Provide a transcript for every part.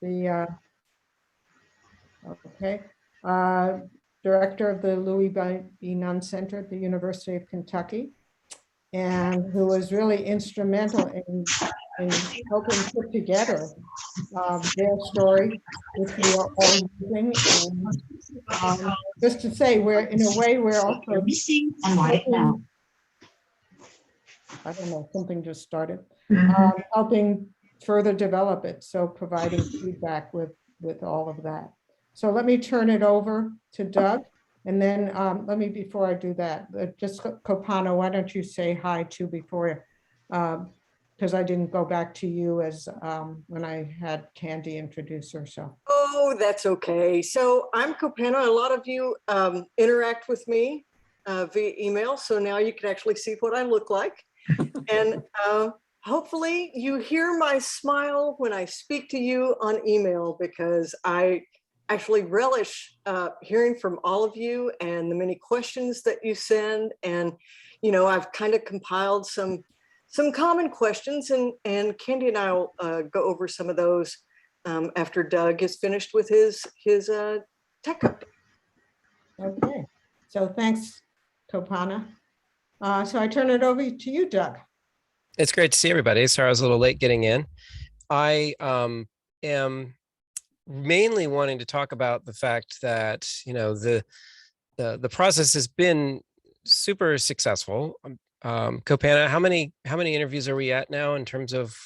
the, okay, director of the Louis B. Nunn Center at the University of Kentucky, and who was really instrumental in helping put together their story, which we are all using. And just to say, we're in a way, we're also missing and right now. I don't know, something just started. Helping further develop it, so providing feedback with all of that. So let me turn it over to Doug, and then let me, before I do that, just Kopana, why don't you say hi too before, because I didn't go back to you as when I had Candy introduce herself. Oh, that's okay. So I'm Kopana. A lot of you interact with me via email, so now you can actually see what I look like. And hopefully you hear my smile when I speak to you on email, because I actually relish hearing from all of you and the many questions that you send. And, you know, I've kind of compiled some common questions, and Candy and I will go over some of those after Doug is finished with his tech update. Okay, so thanks, Kopana. So I turn it over to you, Doug. It's great to see everybody. Sorry I was a little late getting in. I am mainly wanting to talk about the fact that, you know, the process has been super successful. Kopana, how many interviews are we at now in terms of?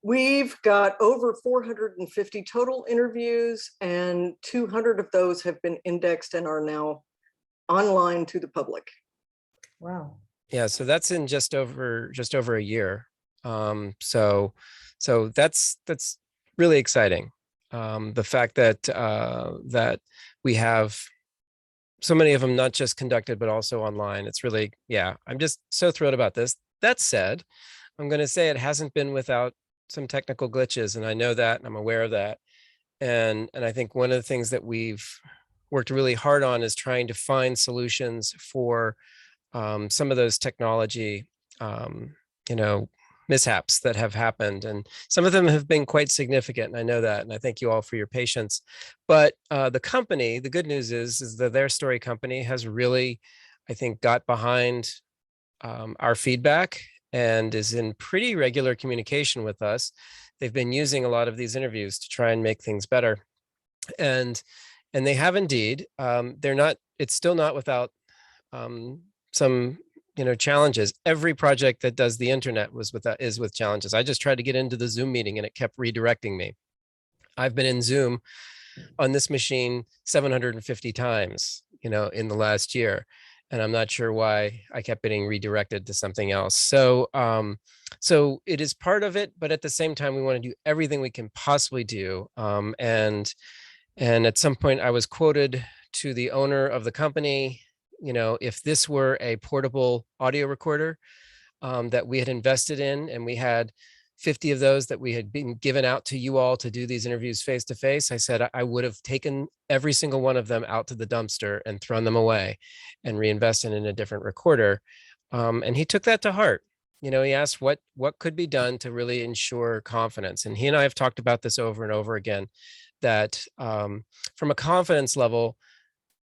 We've got over 450 total interviews, and 200 of those have been indexed and are now online to the public. Wow. Yeah, so that's in just over a year. So that's really exciting. The fact that that we have so many of them not just conducted but also online. It's really, yeah, I'm just so thrilled about this. That said, I'm going to say it hasn't been without some technical glitches, and I know that, and I'm aware of that. And I think one of the things that we've worked really hard on is trying to find solutions for some of those technology, you know, mishaps that have happened, and some of them have been quite significant. And I know that, and I thank you all for your patience. But the company, the good news is that Their Story company has really, I think, got behind our feedback and is in pretty regular communication with us. They've been using a lot of these interviews to try and make things better, and they have indeed. They're not. It's still not without some, you know, challenges. Every project that does the internet is with challenges. I just tried to get into the Zoom meeting and it kept redirecting me. I've been in Zoom on this machine 750 times, you know, in the last year, and I'm not sure why I kept getting redirected to something else. So so it is part of it, but at the same time we want to do everything we can possibly do. And at some point I was quoted to the owner of the company, you know, if this were a portable audio recorder that we had invested in, and we had 50 of those that we had been given out to you all to do these interviews face to face, I said I would have taken every single one of them out to the dumpster and thrown them away and reinvested in a different recorder. And he took that to heart. You know, he asked what could be done to really ensure confidence. And he and I have talked about this over and over again, that from a confidence level,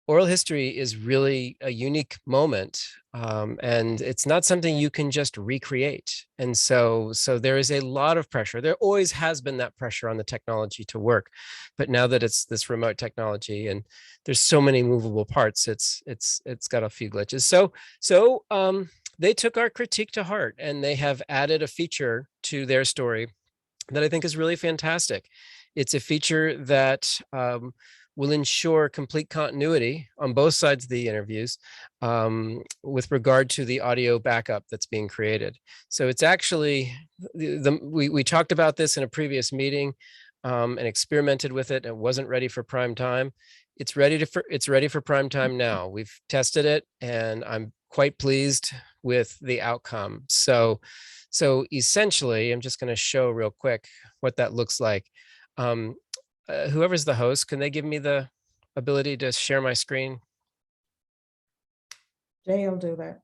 oral history is really a unique moment, and it's not something you can just recreate. And so there is a lot of pressure. There always has been that pressure on the technology to work, but now that it's this remote technology and there's so many movable parts, it's got a few glitches. So they took our critique to heart, and they have added a feature to Their Story that I think is really fantastic. It's a feature that will ensure complete continuity on both sides of the interviews with regard to the audio backup that's being created. So it's actually, we talked about this in a previous meeting and experimented with it. It wasn't ready for prime time. It's ready for prime time now. We've tested it, and I'm quite pleased with the outcome. So essentially, I'm just going to show real quick what that looks like. Whoever's the host, can they give me the ability to share my screen? Jay will do that.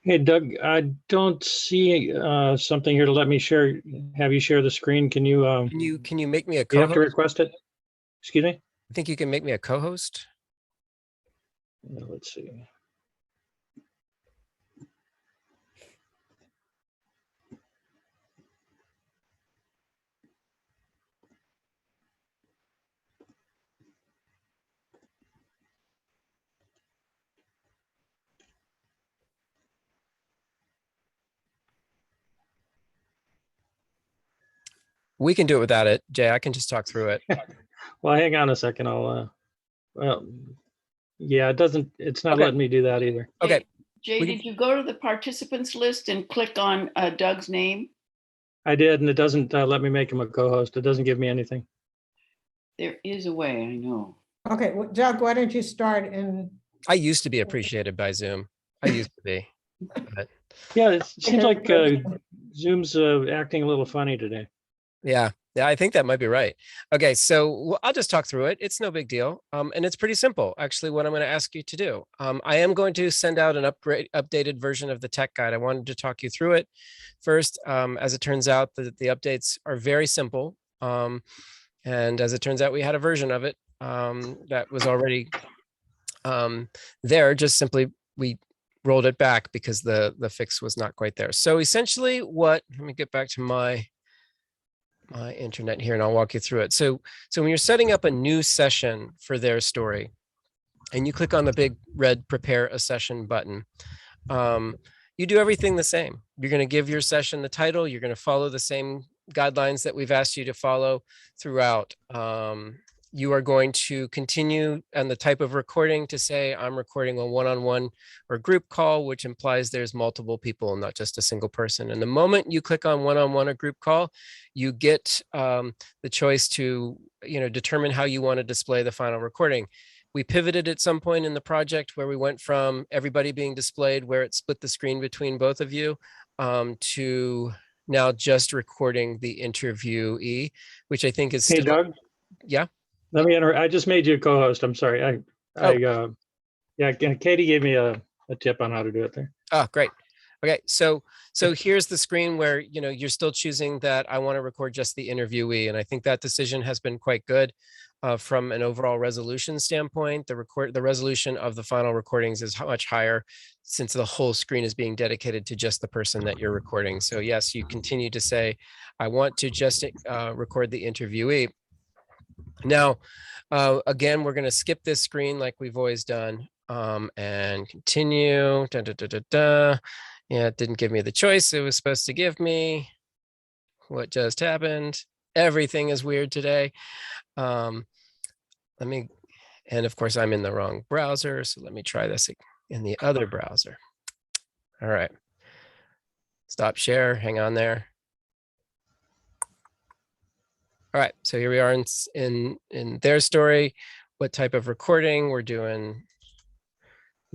Hey, Doug, I don't see something here to let me share, have you share the screen. Can you, Can you make me a you have to co-host? request it? Excuse me? I think you can make me a co-host. Let's see. We can do it without it, Jay. I can just talk through it. Well, hang on a second. Well, yeah, it's not Okay. letting me do that either. Okay. Jay, We- did you go to the participants list and click on Doug's name? I did, and it doesn't let me make him a co-host. It doesn't give me anything. There is a way, I know. Okay, well, Doug, why don't you start and I used to be appreciated by Zoom. I used to be. But Yeah, it seems Okay, like good. Zoom's acting a little funny today. yeah, I think that might be right. Okay, so I'll just talk through it. It's no big deal. And it's pretty simple, actually, what I'm going to ask you to do. I am going to send out an updated version of the tech guide. I wanted to talk you through it first. As it turns out, the updates are very simple. And as it turns out, we had a version of it that was already there. Just simply, we rolled it back because the fix was not quite there. So essentially let me get back to my internet here and I'll walk you through it. So when you're setting up a new session for their story and you click on the big red prepare a session button, you do everything the same. You're going to give your session the title. You're going to follow the same guidelines that we've asked you to follow throughout. You are going to continue on the type of recording to say, I'm recording a one-on-one or group call, which implies there's multiple people, not just a single person. And the moment you click on one-on-one or group call, you get the choice to determine how you want to display the final recording. We pivoted at some point in the project where we went from everybody being displayed, where it split the screen between both of you, to now just recording the interviewee, which I think is Hey, still, Doug, yeah. let me enter. I just made you a co-host. I'm sorry. Yeah, Katie gave me a tip on how to do it there. Oh, great. Okay, so here's the screen where you're still choosing that I want to record just the interviewee, and I think that decision has been quite good from an overall resolution standpoint. The resolution of the final recordings is much higher since the whole screen is being dedicated to just the person that you're recording. So yes, you continue to say, I want to just record the interviewee. Now, again, we're going to skip this screen like we've always done and continue. Yeah, it didn't give me the choice it was supposed to give me. What just happened? Everything is weird today. And of course, I'm in the wrong browser. So let me try this in the other browser. All right. Stop share. Hang on there. All right, so here we are in their story. What type of recording? We're doing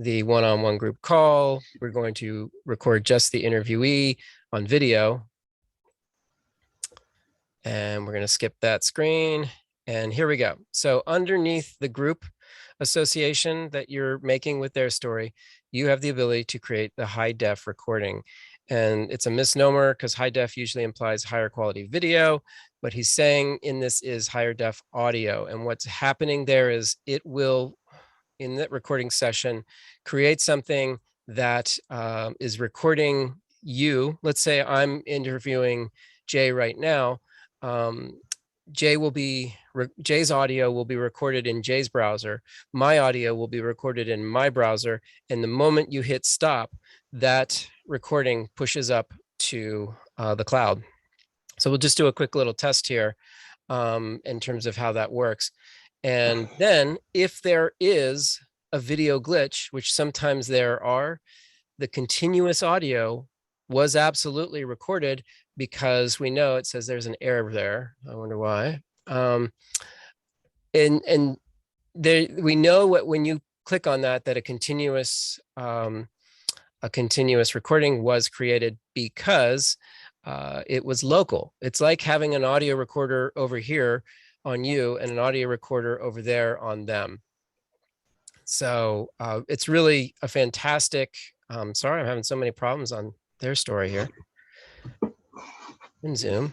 the one-on-one group call. We're going to record just the interviewee on video. And we're going to skip that screen. And here we go. So underneath the group association that you're making with their story, you have the ability to create the high def recording. And it's a misnomer because high def usually implies higher quality video. What he's saying in this is higher def audio. And what's happening there is it will, in that recording session, create something that is recording you. Let's say I'm interviewing Jay right now. Jay's audio will be recorded in Jay's browser. My audio will be recorded in my browser. And the moment you hit stop, that recording pushes up to the cloud. So we'll just do a quick little test here in terms of how that works. And then if there is a video glitch, which sometimes there are, the continuous audio was absolutely recorded because we know it says there's an error there. I wonder why. And there, we know when you click on that a continuous recording was created because it was local. It's like having an audio recorder over here on you and an audio recorder over there on them. So it's really a fantastic Sorry, I'm having so many problems on their story here in Zoom.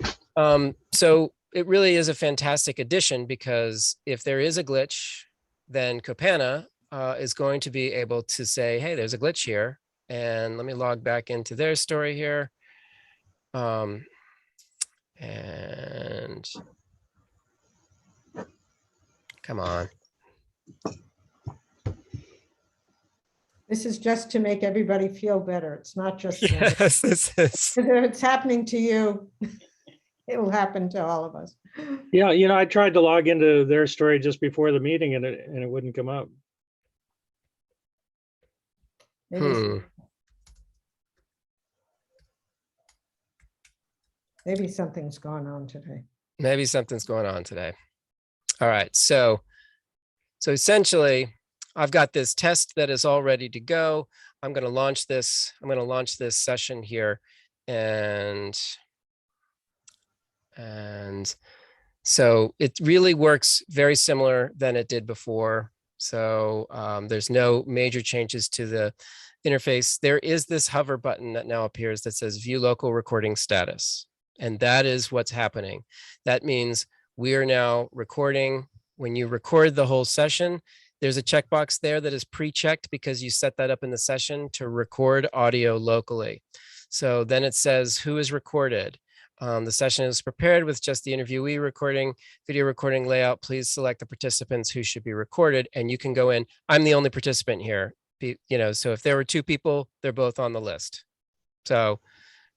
So it really is a fantastic addition, because if there is a glitch, then Copana is going to be able to say, hey, there's a glitch here. And let me log back into their story here. And come on. This is just to make everybody feel better. It's not just, Yes, this is. if it's happening to you, it will happen to all of us. Yeah, I tried to log into their story just before the meeting and it wouldn't come up. Maybe, maybe something's going on today. Maybe something's going on today. All right, so essentially, I've got this test that is all ready to go. I'm going to launch this. I'm going to launch this session here, and so it really works very similar than it did before. So there's no major changes to the interface. There is this hover button that now appears that says view local recording status. And that is what's happening. That means we are now recording. When you record the whole session, there's a checkbox there that is pre-checked because you set that up in the session to record audio locally. So then it says who is recorded. The session is prepared with just the interviewee recording, video recording layout. Please select the participants who should be recorded, and you can go in. I'm the only participant here. So if there were two people, they're both on the list. So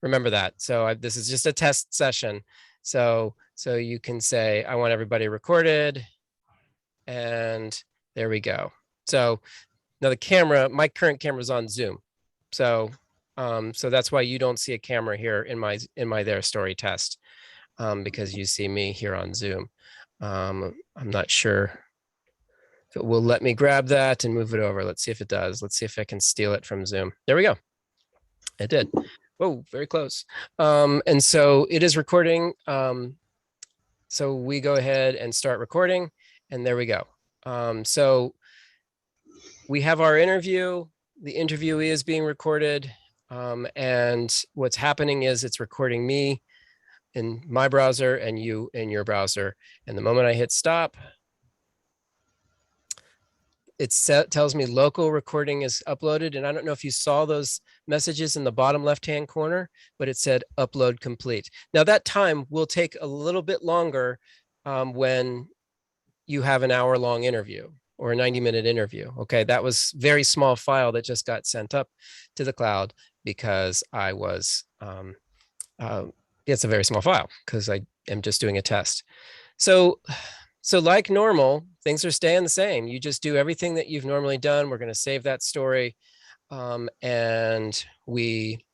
remember that. So this is just a test session. So you can say, I want everybody recorded, and there we go. So now the camera, my current camera is on Zoom. So that's why you don't see a camera here in my their story test, because you see me here on Zoom. I'm not sure if it will let me grab that and move it over. Let's see if it does. Let's see if I can steal it from Zoom. There we go. It did. Whoa, very close. And so it is recording. So we go ahead and start recording, and there we go. So we have our interview. The interviewee is being recorded. And what's happening is it's recording me in my browser and you in your browser. And the moment I hit stop, it tells me local recording is uploaded. And I don't know if you saw those messages in the bottom left-hand corner, but it said upload complete. Now that time will take a little bit longer when you have an hour-long interview or a 90-minute interview. Okay, that was very small file that just got sent up to the cloud because I was, it's a very small file because I am just doing a test. So like normal, things are staying the same. You just do everything that you've normally done. We're going to save that story. And we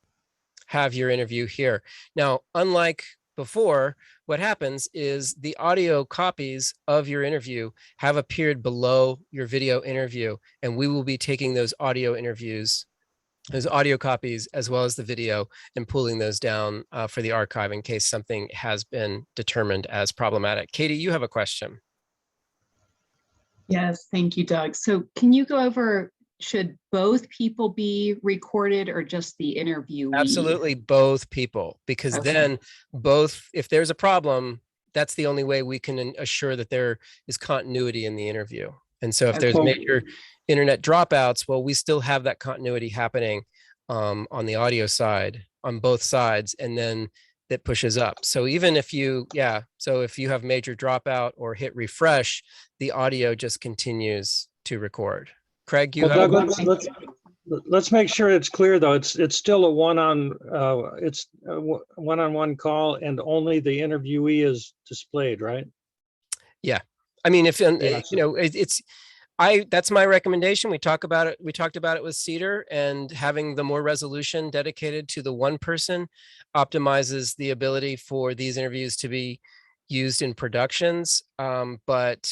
have your interview here. Now, unlike before, what happens is the audio copies of your interview have appeared below your video interview, and we will be taking those audio interviews, those audio copies, as well as the video, and pulling those down for the archive in case something has been determined as problematic. Katie, you have a question. Yes, thank you, Doug. So can you go over, should both people be recorded or just the interviewee? Absolutely, both people, because then both, if there's a problem, that's the only way we can assure that there is continuity in the interview. And so if there's major internet dropouts, well, we still have that continuity happening on the audio side, on both sides, and then that pushes up. So even if you, so if you have major dropout or hit refresh, the audio just continues to record. Craig, you well, have Doug, let's make sure it's clear though. It's still a one-on-one call, and only the interviewee is displayed, right? Yeah, I mean, if that's my recommendation. We talked about it with Cedar, and having the more resolution dedicated to the one person optimizes the ability for these interviews to be used in productions. But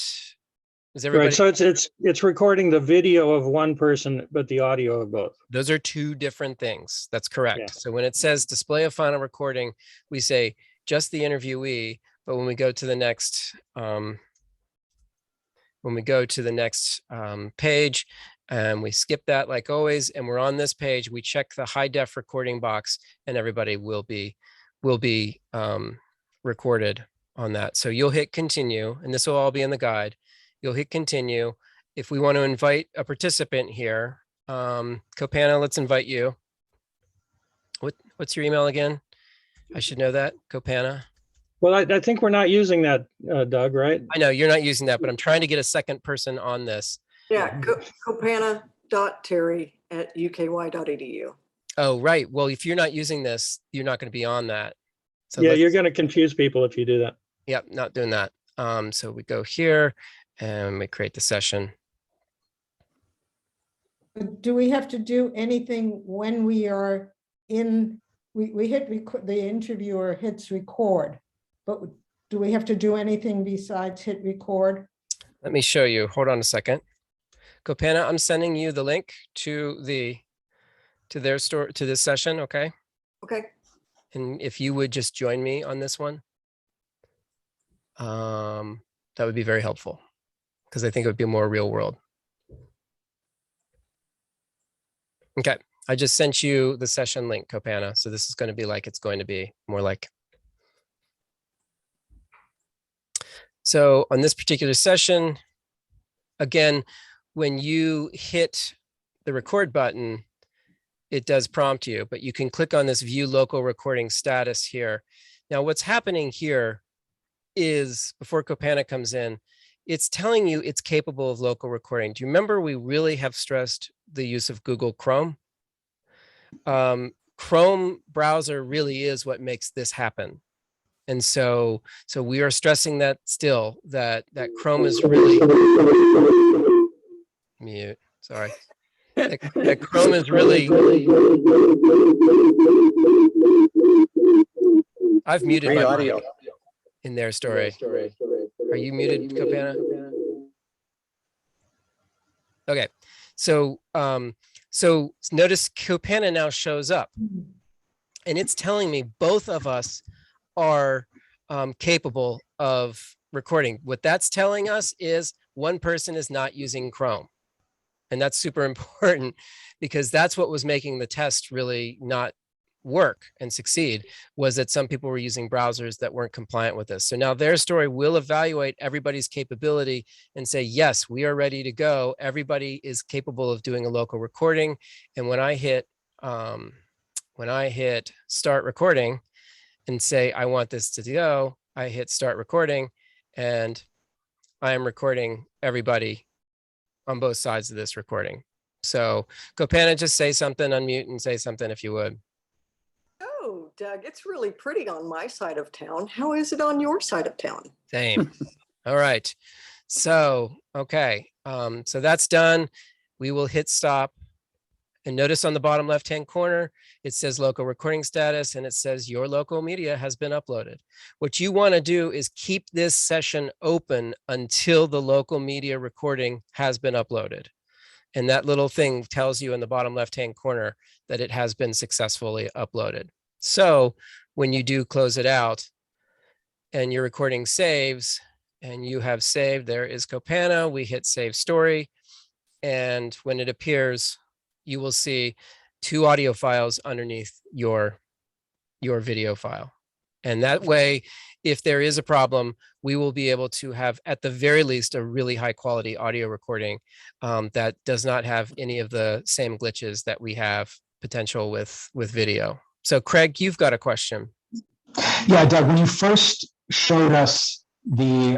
is everybody right? So it's recording the video of one person, but the audio of both. Those are two different things. That's correct. Yeah. So when it says display a final recording, we say just the interviewee. But when we go to the next page, And we skip that like always, and we're on this page. We check the high def recording box, and everybody will be recorded on that. So you'll hit continue, and this will all be in the guide. You'll hit continue. If we want to invite a participant here, Copana, let's invite you. What's your email again? I should know that, Copana. Well, I think we're not using that, Doug, right? I know you're not using that, but I'm trying to get a second person on this. Yeah, copana.terry@uky.edu. Oh, right. Well, if you're not using this, you're not going to be on that. So Yeah, let's- you're going to confuse people if you do that. Yep, not doing that. So we go here and we create the session. Do we have to do anything when we are in, we hit, the interviewer hits record, but do we have to do anything besides hit record? Let me show you. Hold on a second. Copana, I'm sending you the link to their store, to this session, okay? Okay. And if you would just join me on this one, that would be very helpful, because I think it would be more real world. Okay, I just sent you the session link, Copana. So this is going to be like it's going to be, more like. So on this particular session, again, when you hit the record button, it does prompt you, but you can click on this view local recording status here. Now what's happening here is, before Copana comes in, it's telling you it's capable of local recording. Do you remember we really have stressed the use of Google Chrome? Chrome browser really is what makes this happen. And so we are stressing that still, that Chrome is really, mute, sorry. That Chrome is really, I've muted my audio in their story. Are you muted, Copana? Okay, so notice Copana now shows up, and it's telling me both of us are capable of recording. What that's telling us is one person is not using Chrome. And that's super important, because that's what was making the test really not work and succeed, was that some people were using browsers that weren't compliant with this. So now their story will evaluate everybody's capability and say, yes, we are ready to go. Everybody is capable of doing a local recording. And when I hit start recording and say, I want this to go, I hit start recording, and I am recording everybody on both sides of this recording. So Copana, just say something, unmute and say something if you would. Oh, Doug, it's really pretty on my side of town. How is it on your side of town? Same. All right. So, okay. So that's done. We will hit stop. And notice on the bottom left-hand corner, it says local recording status, and it says your local media has been uploaded. What you want to do is keep this session open until the local media recording has been uploaded. And that little thing tells you in the bottom left-hand corner that it has been successfully uploaded. So when you do close it out and your recording saves, and you have saved, there is Copana, we hit save story. And when it appears, you will see 2 audio files underneath your video file. And that way, if there is a problem, we will be able to have, at the very least, a really high quality audio recording that does not have any of the same glitches that we have potential with video. So Craig, you've got a question. Yeah, Doug, when you first showed us the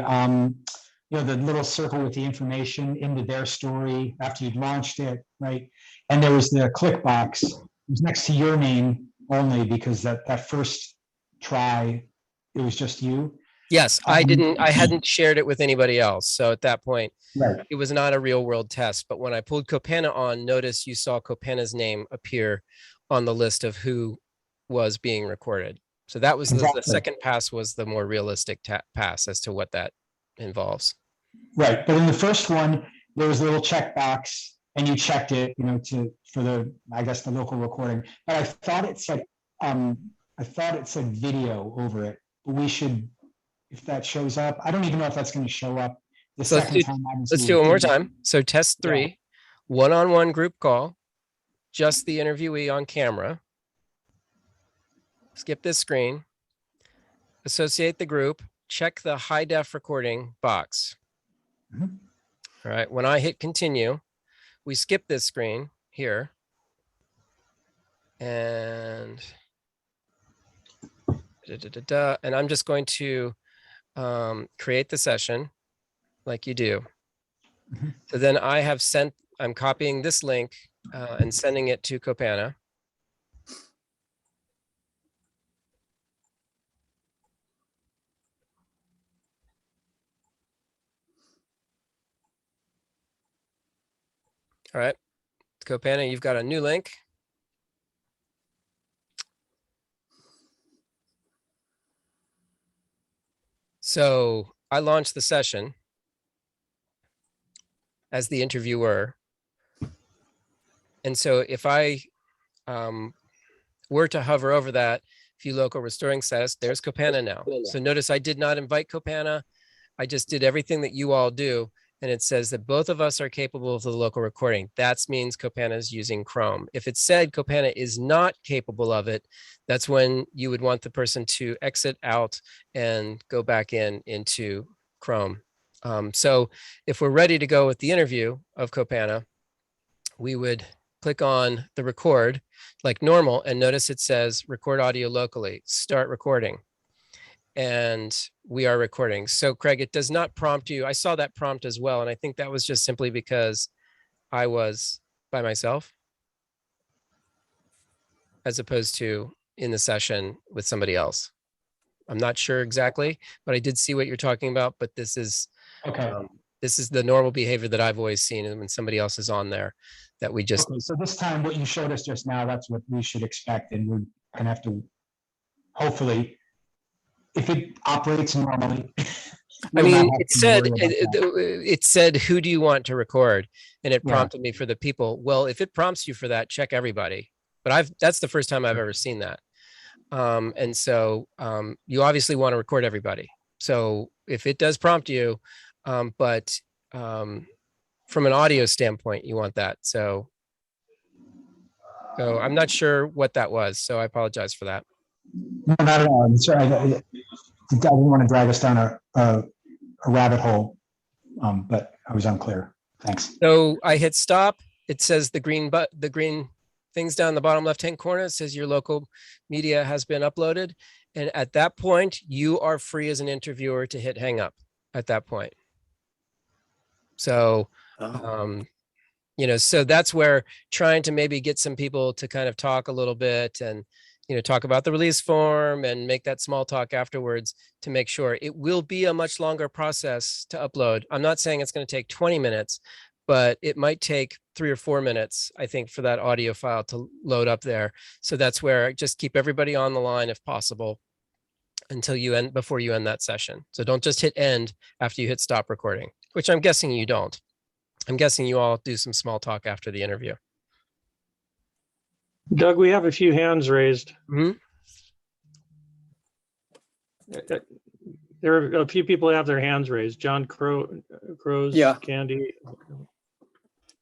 the little circle with the information into their story after you'd launched it, right? And there was the click box. It was next to your name only, because that first try, it was just you. Yes, I hadn't shared it with anybody else. So at that point, Right. it was not a real world test. But when I pulled Copana on, notice you saw Copana's name appear on the list of who was being recorded. So that was the Exactly. second pass, was the more realistic pass as to what that involves. Right, but in the first one, there was a little checkbox, and you checked it, for the, I guess, the local recording. But I thought it said video over it. But we should, if that shows up, I don't even know if that's going to show up the So second time. let's do it one more time. So test 3, one-on-one group call, just the interviewee on camera. Skip this screen, associate the group, check the high def recording box. Mhm. All right, when I hit continue, we skip this screen here. And and I'm just going to create the session like you do. Mhm. So then I'm copying this link and sending it to Copana. All right, Copana, you've got a new link. So I launched the session as the interviewer. And so if I were to hover over that, view local restoring status, there's Copana now. So notice I did not invite Copana. I just did everything that you all do. And it says that both of us are capable of the local recording. That means Copana is using Chrome. If it said Copana is not capable of it, that's when you would want the person to exit out and go back into Chrome. So if we're ready to go with the interview of Copana, we would click on the record like normal, and notice it says record audio locally, start recording. And we are recording. So Craig, it does not prompt you. I saw that prompt as well. And I think that was just simply because I was by myself as opposed to in the session with somebody else. I'm not sure exactly, but I did see what you're talking about. But this is Okay. this is the normal behavior that I've always seen when somebody else is on there, that we just Okay, so this time, what you showed us just now, that's what we should expect, and we're gonna have to, hopefully, if it operates normally. I we'll not mean, have it to said, worry about that. it said, who do you want to record? And it Yeah. prompted me for the people. Well, if it prompts you for that, check everybody. But that's the first time I've ever seen that. And so you obviously want to record everybody. So if it does prompt you, but from an audio standpoint, you want that. So I'm not sure what that was. So I apologize for that. No, not at all. I'm sorry. I didn't want to drag us down a rabbit hole, but I was unclear. Thanks. So I hit stop. It says the green things down the bottom left-hand corner. It says your local media has been uploaded. And at that point, you are free as an interviewer to hit hang up at that point. So, so that's where trying to maybe get some people to kind of talk a little bit and, talk about the release form and make that small talk afterwards to make sure. It will be a much longer process to upload. I'm not saying it's going to take 20 minutes, but it might take 3 or 4 minutes, I think, for that audio file to load up there. So that's where just keep everybody on the line if possible before you end that session. So don't just hit end after you hit stop recording, which I'm guessing you don't. I'm guessing you all do some small talk after the interview. Doug, we have a few hands raised. Mhm. There are a few people who have their hands raised. John Crows, Yeah. Candy.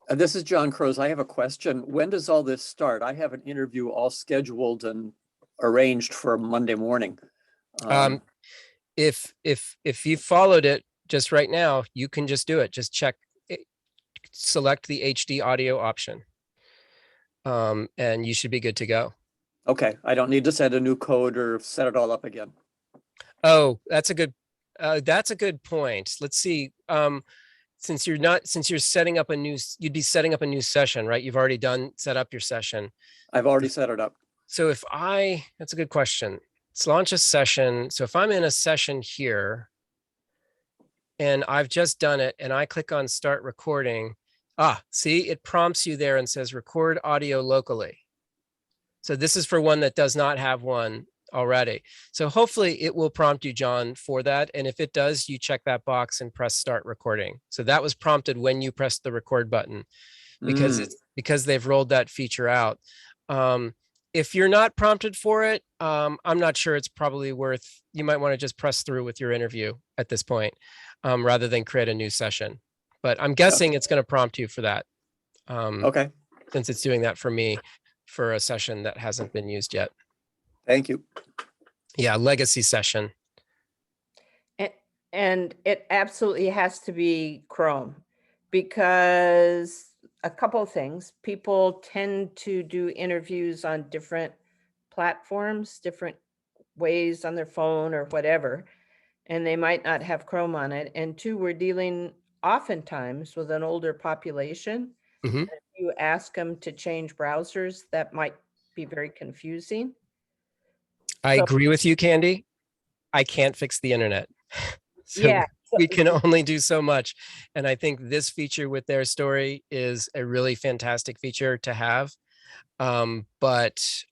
This is John Crows. I have a question. When does all this start? I have an interview all scheduled and arranged for Monday morning. If you followed it just right now, you can just do it. Just check it, select the HD audio option. And you should be good to go. Okay, I don't need to set a new code or set it all up again. Oh, that's a good point. Let's see. Since you're setting up you'd be setting up a new session, right? You've already set up your session. I've already set it up. So that's a good question. Let's launch a session. So if I'm in a session here and I've just done it and I click on start recording, see, it prompts you there and says record audio locally. So this is for one that does not have one already. So hopefully it will prompt you, John, for that. And if it does, you check that box and press start recording. So that was prompted when you pressed the record button because they've rolled that feature out. If you're not prompted for it, I'm not sure it's probably you might want to just press through with your interview at this point rather than create a new session. But I'm guessing it's going to prompt you for that. Okay, since it's doing that for me for a session that hasn't been used yet. thank you. Yeah, legacy session. And it absolutely has to be Chrome, because a couple of things. People tend to do interviews on different platforms, different ways on their phone or whatever, and they might not have Chrome on it. And two, we're dealing oftentimes with an older population. Mhm. If you ask them to change browsers, that might be very confusing. I So- agree with you, Candy. I can't fix the internet. So Yeah. we can only do so much. And I think this feature with their story is a really fantastic feature to have. But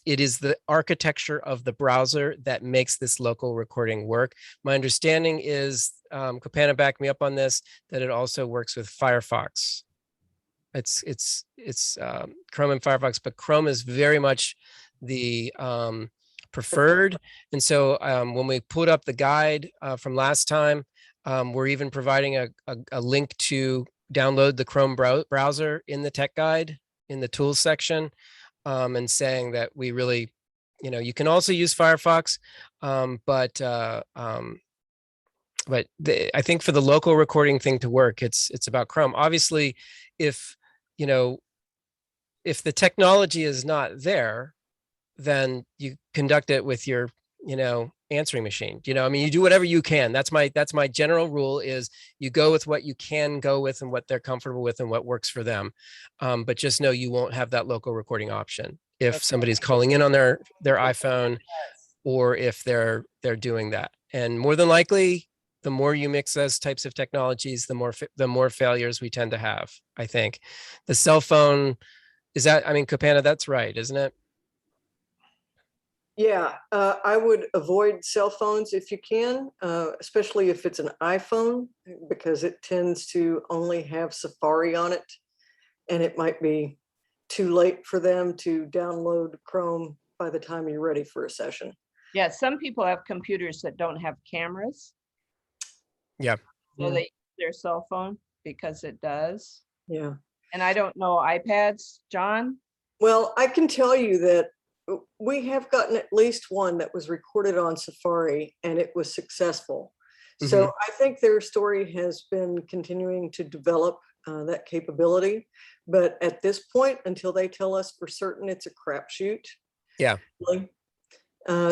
it is the architecture of the browser that makes this local recording work. My understanding is, Copana backed me up on this, that it also works with Firefox. It's Chrome and Firefox, but Chrome is very much the preferred. And so when we put up the guide from last time, we're even providing a link to download the Chrome browser in the tech guide in the tools section, and saying that we really, you can also use Firefox, but I think for the local recording thing to work, it's about Chrome. Obviously, if if the technology is not there, then you conduct it with your answering machine. I mean, you do whatever you can. That's my general rule, is you go with what you can go with and what they're comfortable with and what works for them. But just know you won't have that local recording option if somebody's calling in on their iPhone, or if they're doing that. And more than likely, the more you mix those types of technologies, the more failures we tend to have. I think the cell phone is that. I mean, Copana, that's right, isn't it? Yeah, I would avoid cell phones if you can, especially if it's an iPhone, because it tends to only have Safari on it. And it might be too late for them to download Chrome by the time you're ready for a session. Yeah, some people have computers that don't have cameras. Yeah. So they use their cell phone because it does. Yeah. And I don't know iPads, John? Well, I can tell you that we have gotten at least one that was recorded on Safari and it was successful. So I think their story has been continuing to develop that capability. But at this point, until they tell us for certain, it's a crapshoot. Yeah. Really.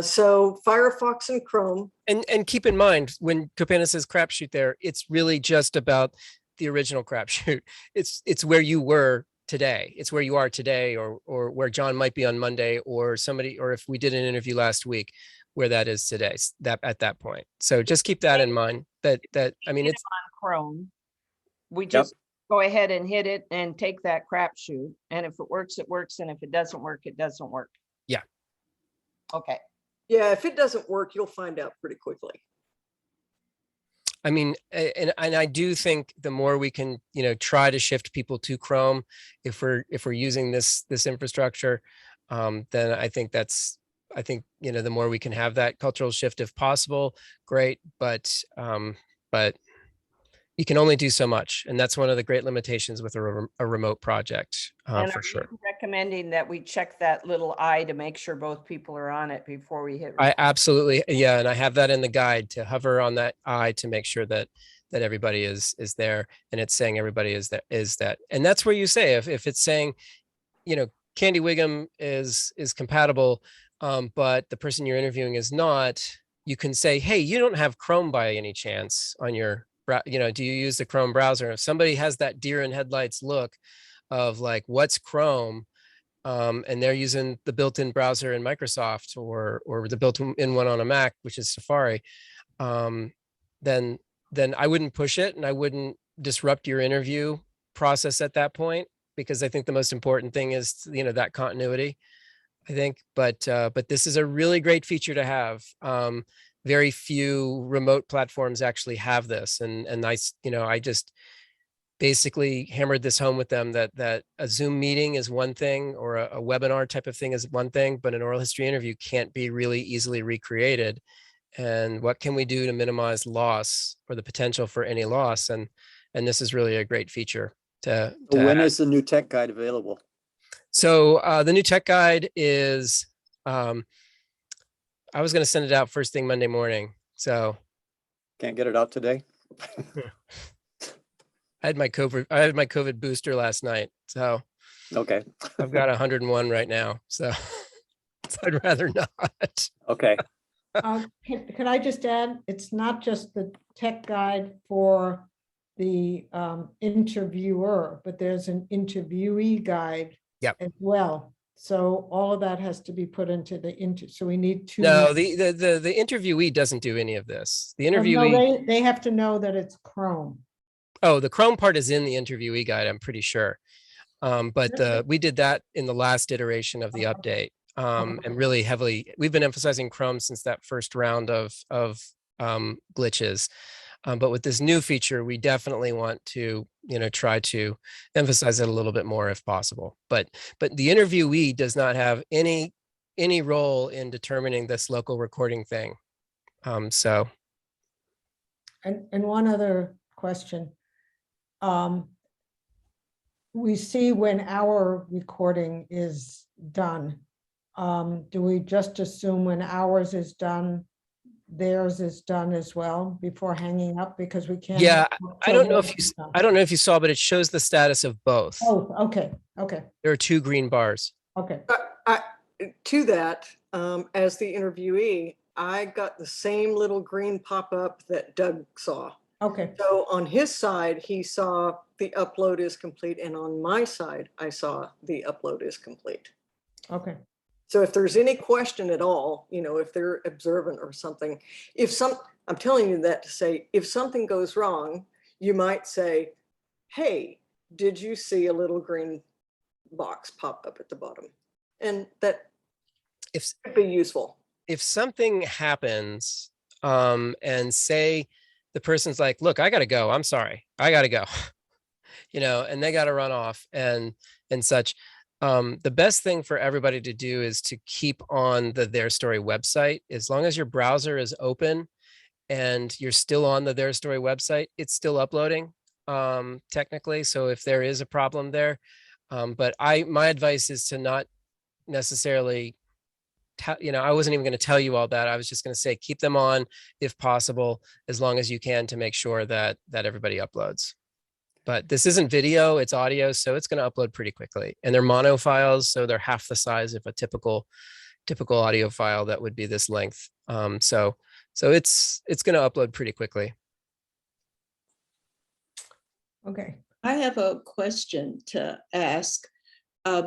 So Firefox and Chrome. And keep in mind, when Copana says crapshoot there, it's really just about the original crapshoot. It's where you were today. It's where you are today, or where John might be on Monday, or somebody, or if we did an interview last week, where that is today, that at that point. So just keep that in mind, that I mean, it's on Chrome. We just go ahead and hit it and take that crapshoot. And if it works, it works. And if it doesn't work, it doesn't work. Yeah. Okay. Yeah, if it doesn't work, you'll find out pretty quickly. I mean, and I do think the more we can, try to shift people to Chrome, if we're using this infrastructure, then I think the more we can have that cultural shift, if possible, great. But you can only do so much, and that's one of the great limitations with a remote project, And for are sure. you recommending that we check that little eye to make sure both people are on it before we hit? I absolutely, yeah, and I have that in the guide, to hover on that eye to make sure that everybody is there, and it's saying everybody is that, and that's where you say, if it's saying, Candy Wiggum is compatible, but the person you're interviewing is not, you can say, hey, you don't have Chrome by any chance on your, do you use the Chrome browser? If somebody has that deer in headlights look of like, what's Chrome? And they're using the built-in browser in Microsoft, or the built-in one on a Mac, which is Safari, then I wouldn't push it, and I wouldn't disrupt your interview process at that point, because I think the most important thing is, that continuity, I think. But this is a really great feature to have. Very few remote platforms actually have this, and I just basically hammered this home with them, that a Zoom meeting is one thing, or a webinar type of thing is one thing, but an oral history interview can't be really easily recreated. And what can we do to minimize loss, or the potential for any loss? And this is really a great feature. When is the new tech guide available? So the new tech guide is, I was going to send it out first thing Monday morning. So Can't get it out today? I had my COVID booster last night. So Okay, I've got 101 right now. So I'd rather not. okay. Can I just add, it's not just the tech guide for the interviewer, but there's an interviewee guide Yep. as well. So all of that has to be put into so we need two. No, the interviewee doesn't do any of this. The Oh, no, interviewee, they have to know that it's Chrome. oh, the Chrome part is in the interviewee guide, I'm pretty sure. But we did that in the last iteration of the update. And really heavily, we've been emphasizing Chrome since that first round of glitches. But with this new feature, we definitely want to, try to emphasize it a little bit more if possible. But the interviewee does not have any role in determining this local recording thing. So. And one other question. We see when our recording is done. Do we just assume when ours is done, theirs is done as well before hanging up, because we can't? Yeah, I don't know if you saw, but it shows the status of both. Oh, okay, There are two green bars. okay. To that, as the interviewee, I got the same little green pop-up that Doug saw. Okay, So on his side, he saw the upload is complete, and on my side, I saw the upload is complete. okay. So if there's any question at all, if they're observant or something, I'm telling you that to say, if something goes wrong, you might say, hey, did you see a little green box pop up at the bottom? And that could be useful. If something happens, and say the person's like, look, I got to go. I'm sorry. I got to go, and they got to run off and such. The best thing for everybody to do is to keep on the Their Story website. As long as your browser is open and you're still on the Their Story website, it's still uploading, technically. So if there is a problem there, but my advice is to not necessarily, I wasn't even going to tell you all that. I was just going to say, keep them on if possible, as long as you can, to make sure that everybody uploads. But this isn't video, it's audio, so it's going to upload pretty quickly. And they're mono files, so they're half the size of a typical audio file that would be this length. So it's going to upload pretty quickly. Okay. I have a question to ask.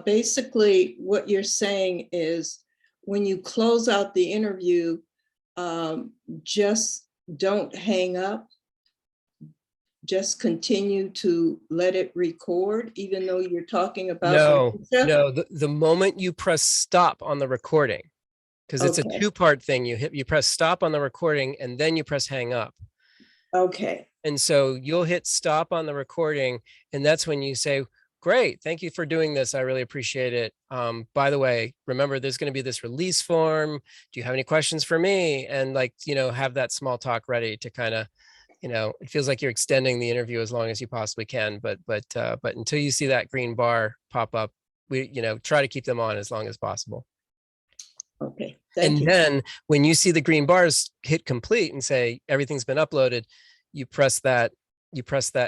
Basically, what you're saying is when you close out the interview, just don't hang up. Just continue to let it record, even though you're talking about. No, the moment you press stop on the recording, because it's a two-part thing, you press stop on the recording and then you press hang up. Okay. And so you'll hit stop on the recording, and that's when you say, great, thank you for doing this. I really appreciate it. By the way, remember, there's going to be this release form. Do you have any questions for me? And have that small talk ready to kind of, it feels like you're extending the interview as long as you possibly can, but until you see that green bar pop up, we, try to keep them on as long as possible. Okay. Thank you. Then when you see the green bars hit complete and say everything's been uploaded, you press that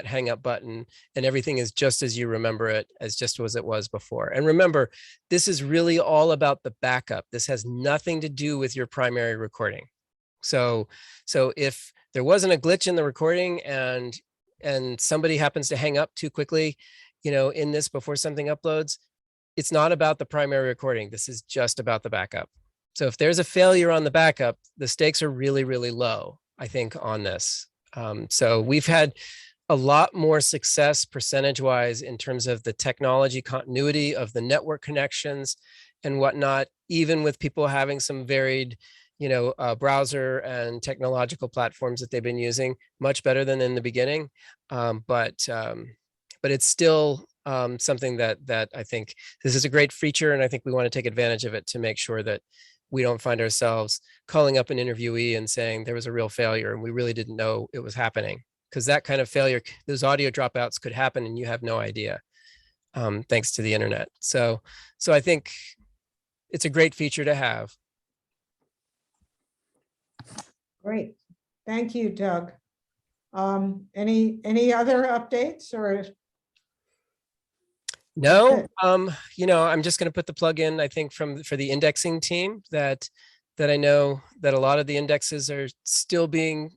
hang up button, and everything is just as you remember it, as it was before. And remember, this is really all about the backup. This has nothing to do with your primary recording. So if there wasn't a glitch in the recording and somebody happens to hang up too quickly, in this before something uploads, it's not about the primary recording. This is just about the backup. So if there's a failure on the backup, the stakes are really, really low, I think, on this. So we've had a lot more success percentage-wise in terms of the technology continuity of the network connections and whatnot, even with people having some varied browser and technological platforms that they've been using, much better than in the beginning. But it's still something that I think this is a great feature, and I think we want to take advantage of it to make sure that we don't find ourselves calling up an interviewee and saying there was a real failure and we really didn't know it was happening, because that kind of failure, those audio dropouts could happen and you have no idea, thanks to the internet. So I think it's a great feature to have. Great. Thank you, Doug. Any other updates or? No, I'm just going to put the plug in, I think, for the indexing team that I know that a lot of the indexes are still being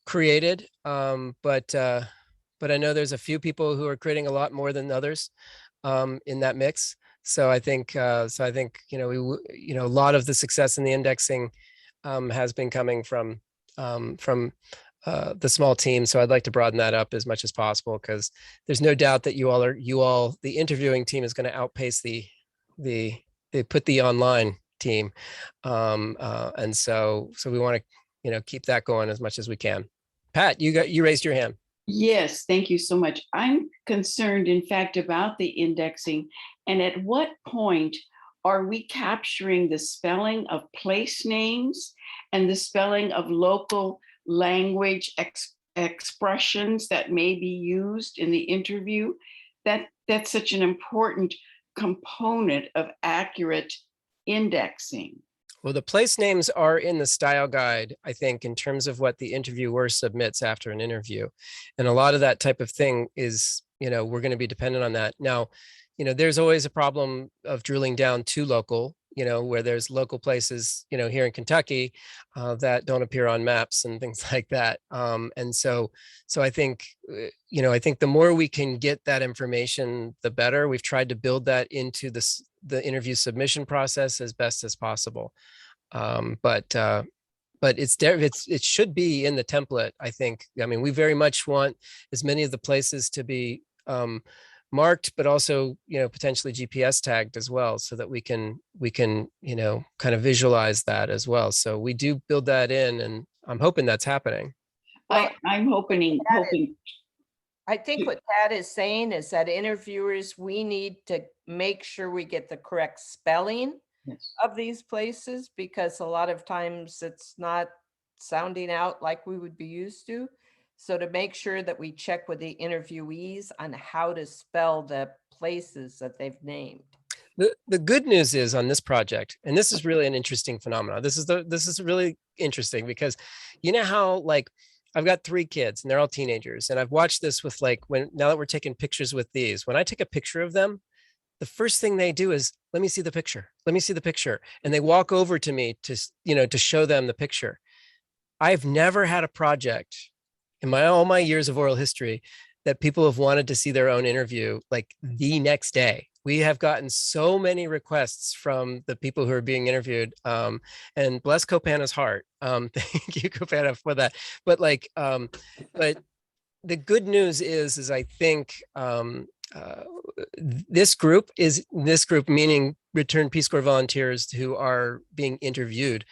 created. But I know there's a few people who are creating a lot more than others in that mix. So I think, a lot of the success in the indexing has been coming from the small team. So I'd like to broaden that up as much as possible, because there's no doubt that the interviewing team is going to outpace the online team. And so we want to, keep that going as much as we can. Pat, you raised your hand. Yes, thank you so much. I'm concerned, in fact, about the indexing. And at what point are we capturing the spelling of place names and the spelling of local language expressions that may be used in the interview? That's such an important component of accurate indexing. Well, the place names are in the style guide, I think, in terms of what the interviewer submits after an interview. And a lot of that type of thing is, we're going to be dependent on that. Now, there's always a problem of drilling down to local, where there's local places, here in Kentucky that don't appear on maps and things like that. And so I think, I think the more we can get that information, the better. We've tried to build that into the interview submission process as best as possible. But it should be in the template, I think. I mean, we very much want as many of the places to be marked, but also, potentially GPS tagged as well, so that we can, kind of visualize that as well. So we do build that in, and I'm hoping that's happening. I'm hoping. I think what Pat is saying is that interviewers, we need to make sure we get the correct spelling of these places, because a lot of times it's not sounding out like we would be used to. So to make sure that we check with the interviewees on how to spell the places that they've named. The good news is on this project, and this is really an interesting phenomenon. This is really interesting, because how, like, I've got 3 kids and they're all teenagers, and I've watched this with, like, now that we're taking pictures with these, when I take a picture of them, the first thing they do is, let me see the picture. Let me see the picture. And they walk over to me to show them the picture. I've never had a project in all my years of oral history that people have wanted to see their own interview like the next day. We have gotten so many requests from the people who are being interviewed, and bless Copana's heart. Thank you, Copana, for that. But but the good news is I think this group meaning returned Peace Corps volunteers who are being interviewed,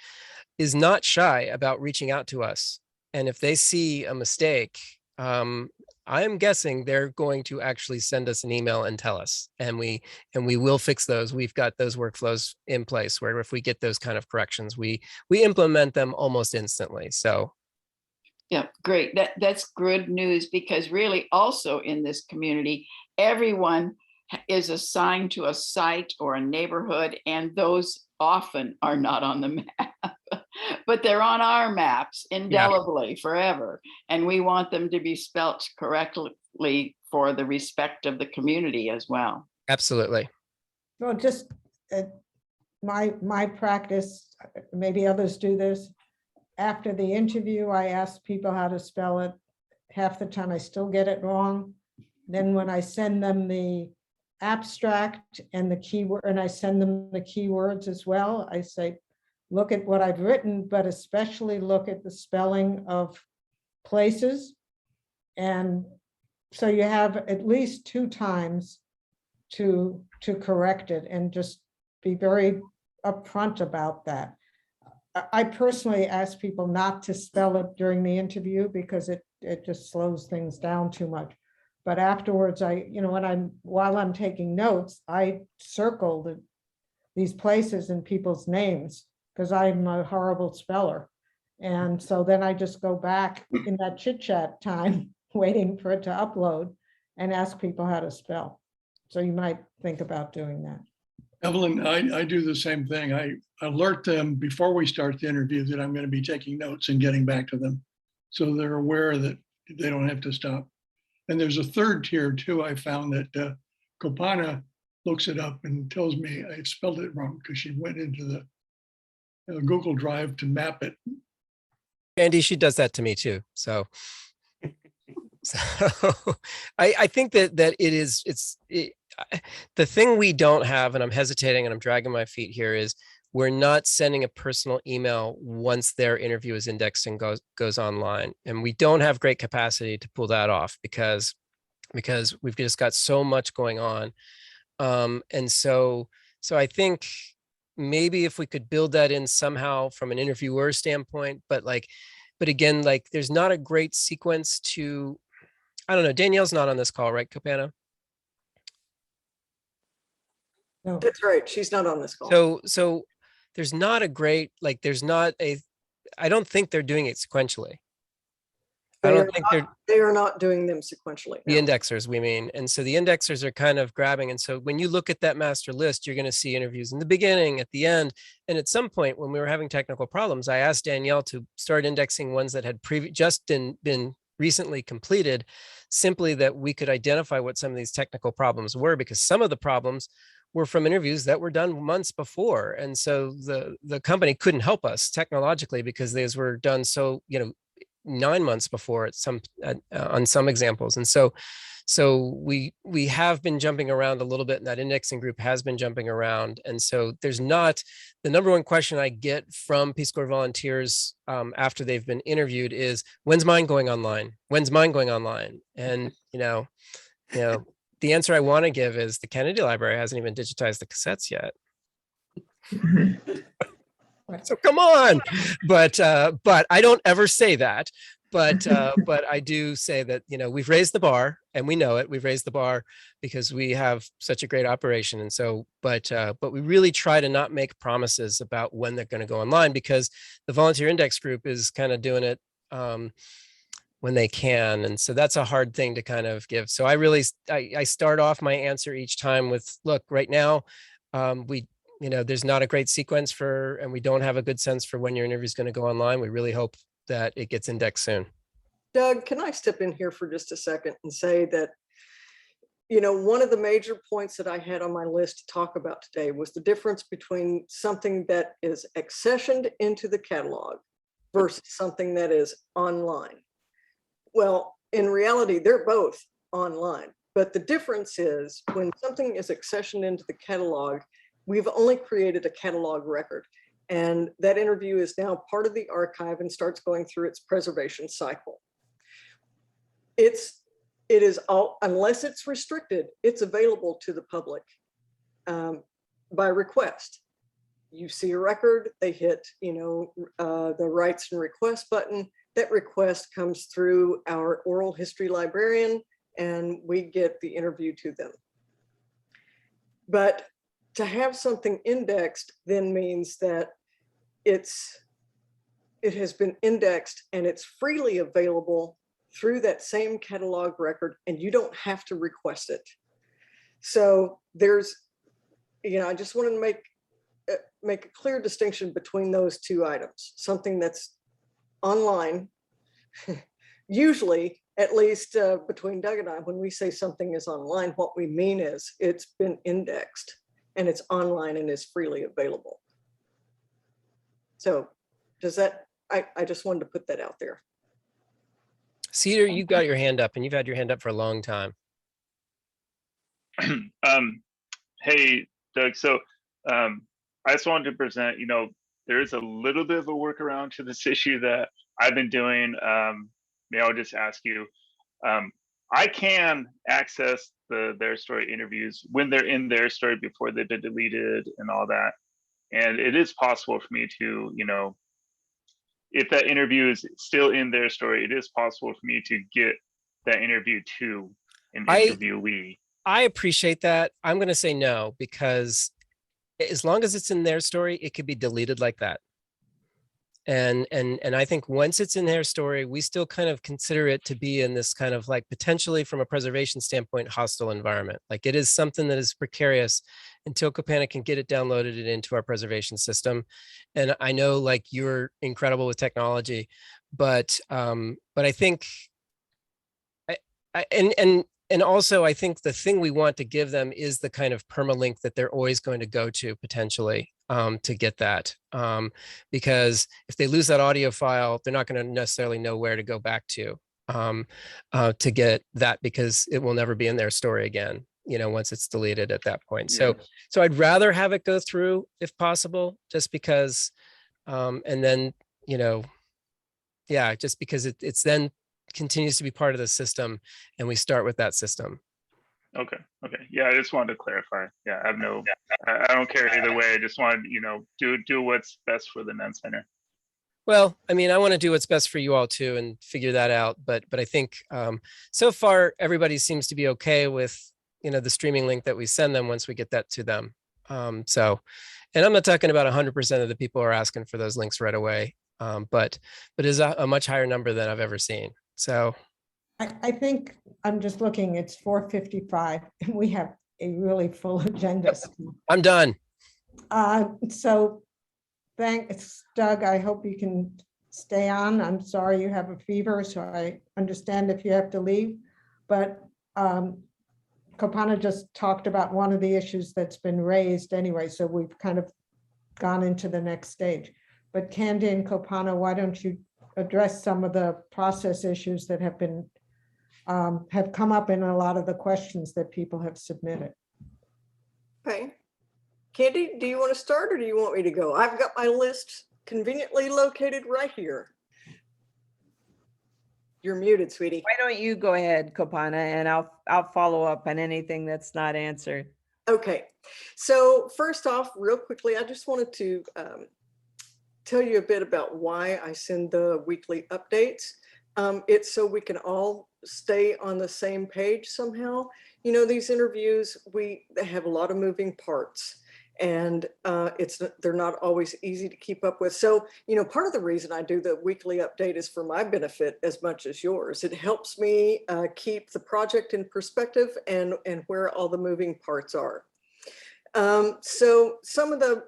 is not shy about reaching out to us. And if they see a mistake, I'm guessing they're going to actually send us an email and tell us, and we will fix those. We've got those workflows in place where if we get those kind of corrections, we implement them almost instantly. So yeah, great. That's good news, because really also in this community, everyone is assigned to a site or a neighborhood, and those often are not on the map, but they're on our maps indelibly forever. And we want them to be spelt correctly for the respect of the community as well. Absolutely. Well, just my practice, maybe others do this. After the interview, I ask people how to spell it. Half the time I still get it wrong. Then when I send them the abstract and the keyword, and I send them the keywords as well, I say, look at what I've written, but especially look at the spelling of places. And so you have at least 2 times to correct it, and just be very upfront about that. I personally ask people not to spell it during the interview, because it just slows things down too much. But afterwards, while I'm taking notes, I circle these places and people's names, because I'm a horrible speller. And so then I just go back in that chit chat time, waiting for it to upload and ask people how to spell. So you might think about doing that. Evelyn, I do the same thing. I alert them before we start the interview that I'm going to be taking notes and getting back to them. So they're aware that they don't have to stop. And there's a third tier too. I found that Kopana looks it up and tells me I spelled it wrong because she went into the Google Drive to map it. Andy, she does that to me too. So, I think that the thing we don't have, and I'm hesitating and I'm dragging my feet here, is we're not sending a personal email once their interview is indexed and goes online. And we don't have great capacity to pull that off because we've just got so much going on. And so I think maybe if we could build that in somehow from an interviewer standpoint, but again, like there's not a great sequence to, I don't know, Danielle's not on this call, right, Kopana? No. That's right. She's not on this call. So there's not a great, like, I don't think they're doing it sequentially. I don't think they are not doing them sequentially. the no. indexers, we mean. And so the indexers are kind of grabbing. And so when you look at that master list, you're going to see interviews in the beginning, at the end. And at some point when we were having technical problems, I asked Danielle to start indexing ones that had just been recently completed, simply that we could identify what some of these technical problems were, because some of the problems were from interviews that were done months before. And so the company couldn't help us technologically because these were done so, 9 months before on some examples. And so we have been jumping around a little bit, and that indexing group has been jumping around. And so there's not, the number one question I get from Peace Corps volunteers after they've been interviewed is, when's mine going online? When's mine going online? And, the answer I want to give is the Kennedy Library hasn't even digitized the cassettes yet. So come on, but I don't ever say that. But I do say that, we've raised the bar, and we know it. We've raised the bar because we have such a great operation. And so, but we really try to not make promises about when they're going to go online, because the volunteer index group is kind of doing it when they can. And so that's a hard thing to kind of give. So I start off my answer each time with, look, right now, there's not a great sequence and we don't have a good sense for when your interview is going to go online. We really hope that it gets indexed soon. Doug, can I step in here for just a second and say that, one of the major points that I had on my list to talk about today was the difference between something that is accessioned into the catalog versus something that is online. Well, in reality, they're both online, but the difference is when something is accessioned into the catalog, we've only created a catalog record, and that interview is now part of the archive and starts going through its preservation cycle. It is all, unless it's restricted, it's available to the public by request. You see a record, they hit, the rights and request button. That request comes through our oral history librarian, and we get the interview to them. But to have something indexed then means that it has been indexed and it's freely available through that same catalog record, and you don't have to request it. So there's, I just want to make a clear distinction between those two items. Something that's online, usually, at least between Doug and I, when we say something is online, what we mean is it's been indexed and it's online and is freely available. So does that, I just wanted to put that out there. Cedar, you got your hand up, and you've had your hand up for a long time. Hey, Doug. So I just wanted to present, there is a little bit of a workaround to this issue that I've been doing. May I just ask you, I can access their story interviews when they're in their story before they've been deleted and all that. And it is possible for me to, if that interview is still in their story, it is possible for me to get that interview to an interviewee. I appreciate that. I'm going to say no, because as long as it's in their story, it could be deleted like that. And I think once it's in their story, we still kind of consider it to be in this kind of like potentially from a preservation standpoint, hostile environment. Like it is something that is precarious until Copana can get it downloaded and into our preservation system. And I know like you're incredible with technology, but I think and also I think the thing we want to give them is the kind of permalink that they're always going to go to potentially to get that. Because if they lose that audio file, they're not going to necessarily know where to go back to get that, because it will never be in their story again, you know, once it's deleted at that point. Yeah. So I'd rather have it go through if possible, just because, and then, you know, yeah, just because it's then continues to be part of the system and we start with that system. Okay. Okay. Yeah, I just wanted to clarify. Yeah, I have no, I don't care either way. I just wanted, you know, do what's best for the Nunn Center. Well, I mean, I want to do what's best for you all too and figure that out. But I think so far everybody seems to be okay with, you know, the streaming link that we send them once we get that to them. So, and I'm not talking about 100% of the people who are asking for those links right away, but is a much higher number than I've ever seen. So I think I'm just looking, it's 4:55 and we have a really full agenda. I'm done. So thanks, Doug. I hope you can stay on. I'm sorry you have a fever, so I understand if you have to leave. But Copana just talked about one of the issues that's been raised anyway, so we've kind of gone into the next stage. But Candy and Copana, why don't you address some of the process issues that have been have come up in a lot of the questions that people have submitted. Okay. Candy, do you want to start or do you want me to go? I've got my list conveniently located right here. You're muted, sweetie. Why don't you go ahead, Copana, and I'll follow up on anything that's not answered. Okay. So first off, real quickly, I just wanted to tell you a bit about why I send the weekly updates. It's so we can all stay on the same page somehow. You know, these interviews, they have a lot of moving parts, and they're not always easy to keep up with. So, you know, part of the reason I do the weekly update is for my benefit as much as yours. It helps me keep the project in perspective and where all the moving parts are. So some of the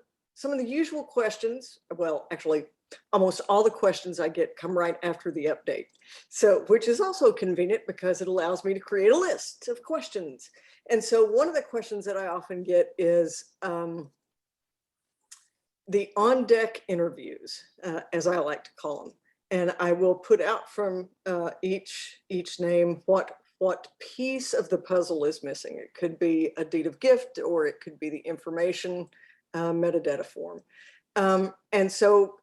usual questions, well, actually, almost all the questions I get come right after the update. So, which is also convenient because it allows me to create a list of questions. And so one of the questions that I often get is the on-deck interviews, as I like to call them. And I will put out from each name what piece of the puzzle is missing. It could be a deed of gift, or it could be the information metadata form. And so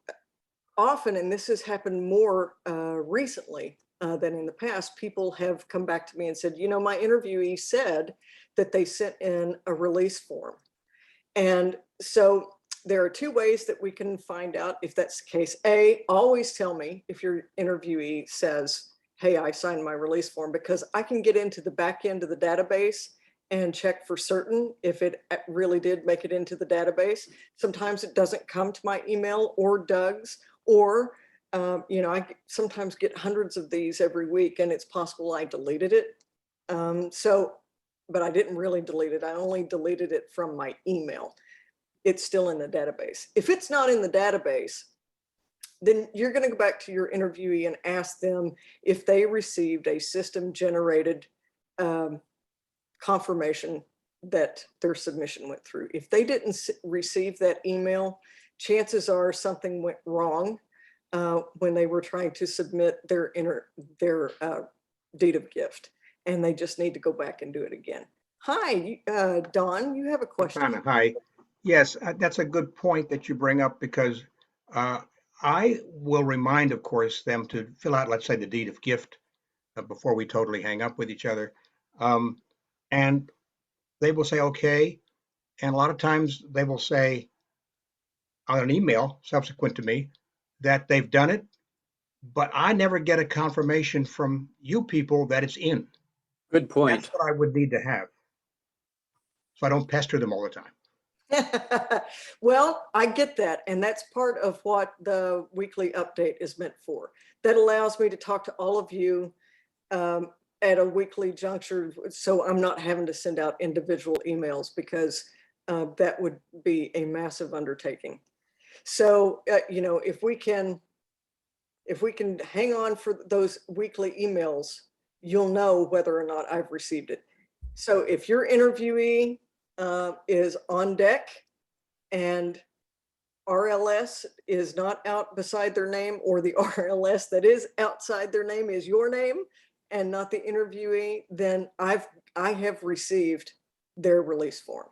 often, and this has happened more recently than in the past, people have come back to me and said, you know, my interviewee said that they sent in a release form. And so there are two ways that we can find out if that's the case. A, always tell me if your interviewee says, hey, I signed my release form, because I can get into the back end of the database and check for certain if it really did make it into the database. Sometimes it doesn't come to my email or Doug's, or, you know, I sometimes get hundreds of these every week, and it's possible I deleted it. But I didn't really delete it. I only deleted it from my email. It's still in the database. If it's not in the database, then you're going to go back to your interviewee and ask them if they received a system generated confirmation that their submission went through. If they didn't receive that email, chances are something went wrong when they were trying to submit their deed of gift, and they just need to go back and do it again. Hi, Don, you have a question. Hi. Yes, that's a good point that you bring up, because I will remind, of course, them to fill out, let's say, the deed of gift before we totally hang up with each other. And they will say, okay. And a lot of times they will say on an email subsequent to me that they've done it, but I never get a confirmation from you people that it's in. Good point. That's what I would need to have, so I don't pester them all the time. Well, I get that. And that's part of what the weekly update is meant for. That allows me to talk to all of you at a weekly juncture. So I'm not having to send out individual emails because that would be a massive undertaking. So, you know, if we can hang on for those weekly emails, you'll know whether or not I've received it. So if your interviewee is on deck and RLS is not out beside their name, or the RLS that is outside their name is your name and not the interviewee, then I have received their release form.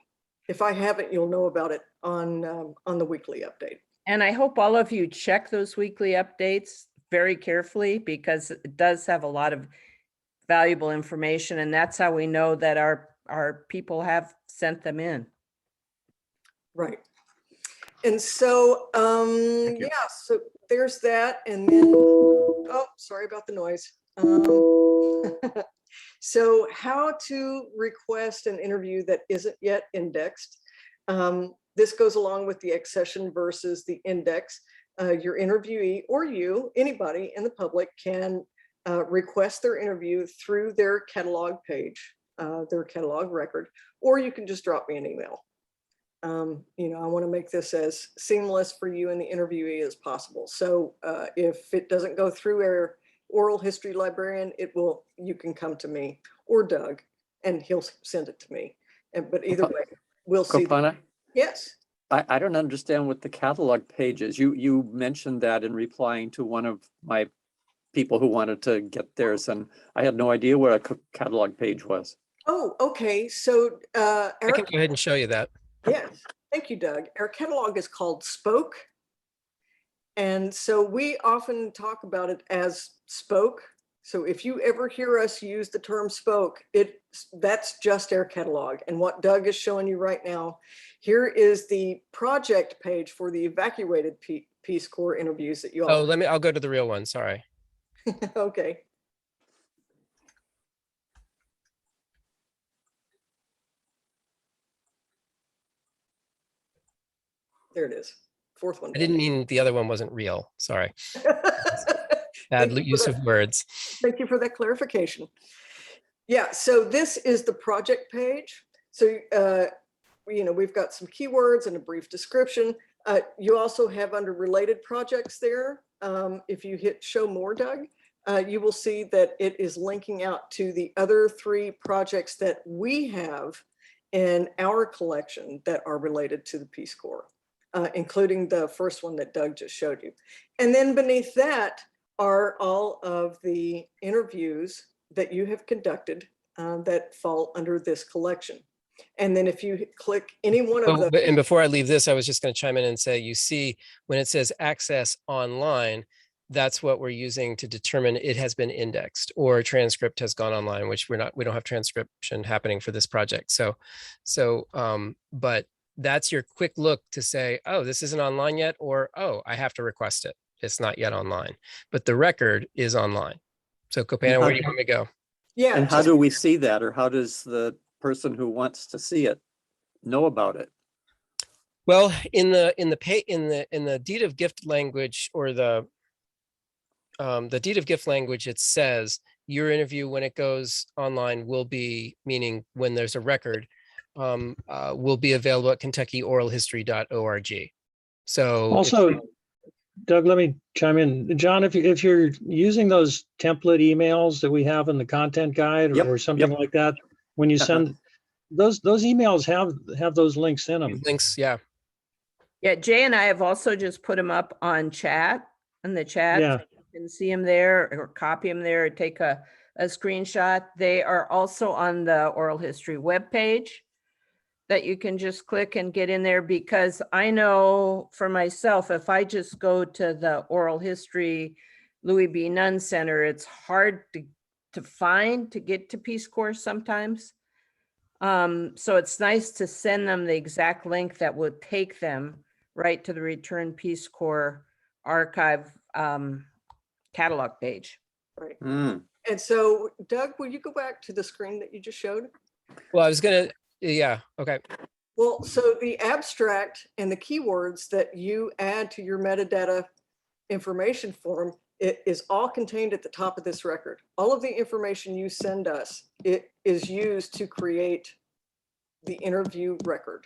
If I haven't, you'll know about it on the weekly update. And I hope all of you check those weekly updates very carefully, because it does have a lot of valuable information, and that's how we know that our people have sent them in. Right. And so, you. yeah, so there's that. And then, oh, sorry about the noise. So how to request an interview that isn't yet indexed. This goes along with the accession versus the index. Your interviewee or you, anybody in the public, can request their interview through their catalog page, their catalog record, or you can just drop me an email. You know, I want to make this as seamless for you and the interviewee as possible. So if it doesn't go through our oral history librarian, you can come to me or Doug, and he'll send it to me. But either way, we'll see. Yes. I don't understand what the catalog page is. You mentioned that in replying to one of my people who wanted to get theirs, and I had no idea what a catalog page was. Oh, okay. So I can go ahead and show you that. yes, thank you, Doug. Our catalog is called Spoke. And so we often talk about it as Spoke. So if you ever hear us use the term Spoke, that's just our catalog. And what Doug is showing you right now, here is the project page for the evacuated Peace Corps interviews that you all. Oh, I'll go to the real one. Sorry. Okay. There it is. Fourth one. I didn't mean the other one wasn't real. Sorry. Bad use of words. Thank you for that clarification. Yeah, so this is the project page. So, you know, we've got some keywords and a brief description. You also have under related projects there. If you hit show more, Doug, you will see that it is linking out to the other 3 projects that we have in our collection that are related to the Peace Corps, including the first one that Doug just showed you. And then beneath that are all of the interviews that you have conducted that fall under this collection. And then if you click any one of them. And before I leave this, I was just going to chime in and say, you see, when it says access online, that's what we're using to determine it has been indexed or a transcript has gone online, which we don't have transcription happening for this project. But that's your quick look to say, oh, this isn't online yet, or, oh, I have to request it. It's not yet online, but the record is online. So Copano, where do you want me to go? Yeah. And how do we see that, or how does the person who wants to see it know about it? Well, in the deed of gift language, or the deed of gift language, it says your interview when it goes online will be, meaning when there's a record, will be available at KentuckyOralHistory.org. So also, Doug, let me chime in. John, if you're using those template emails that we have in the content guide or something like that, when you send those emails have those links in them. Links, yeah. Yeah, Jay and I have also just put them up on chat, in the chat. Yeah. So you can see them there, or copy them there, or take a screenshot. They are also on the oral history webpage that you can just click and get in there, because I know for myself, if I just go to the oral history Louis B. Nunn Center, it's hard to find, to get to Peace Corps sometimes. So it's nice to send them the exact link that would take them right to the Return Peace Corps archive catalog page. Right. And so, Doug, will you go back to the screen that you just showed? Well, I was gonna, yeah, okay. Well, so the abstract and the keywords that you add to your metadata information form, it is all contained at the top of this record. All of the information you send us, it is used to create the interview record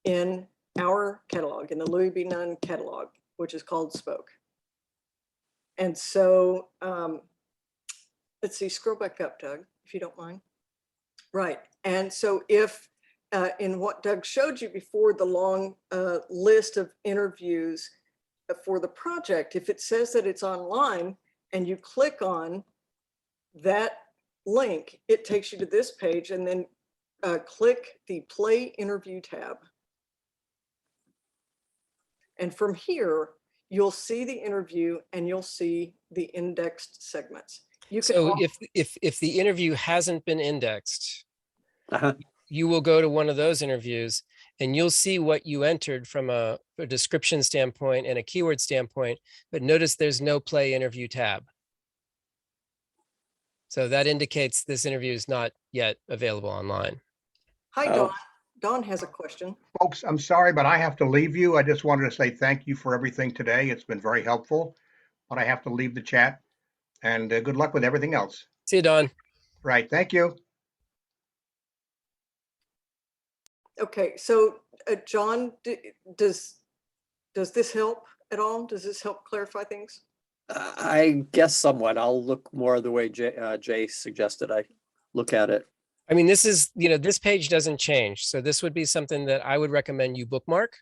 in our catalog, in the Louis B. Nunn catalog, which is called Spoke. And so, let's see, scroll back up, Doug, if you don't mind. Right. And so if in what Doug showed you before, the long list of interviews for the project, if it says that it's online and you click on that link, it takes you to this page, and then click the Play Interview tab. And from here, you'll see the interview and you'll see the indexed segments. You can So also, if the interview hasn't been indexed, Uh-huh. you will go to one of those interviews and you'll see what you entered from a description standpoint and a keyword standpoint, but notice there's no Play Interview tab. So that indicates this interview is not yet available online. hi, Oh. Dawn. Dawn has a question. Folks, I'm sorry, but I have to leave you. I just wanted to say thank you for everything today. It's been very helpful, but I have to leave the chat, and good luck with everything else. See you, Don. Right. Thank you. Okay, so John, does this help at all? Does this help clarify things? I guess somewhat. I'll look more the way Jay suggested I look at it. I mean, this is, you know, this page doesn't change. So this would be something that I would recommend you bookmark.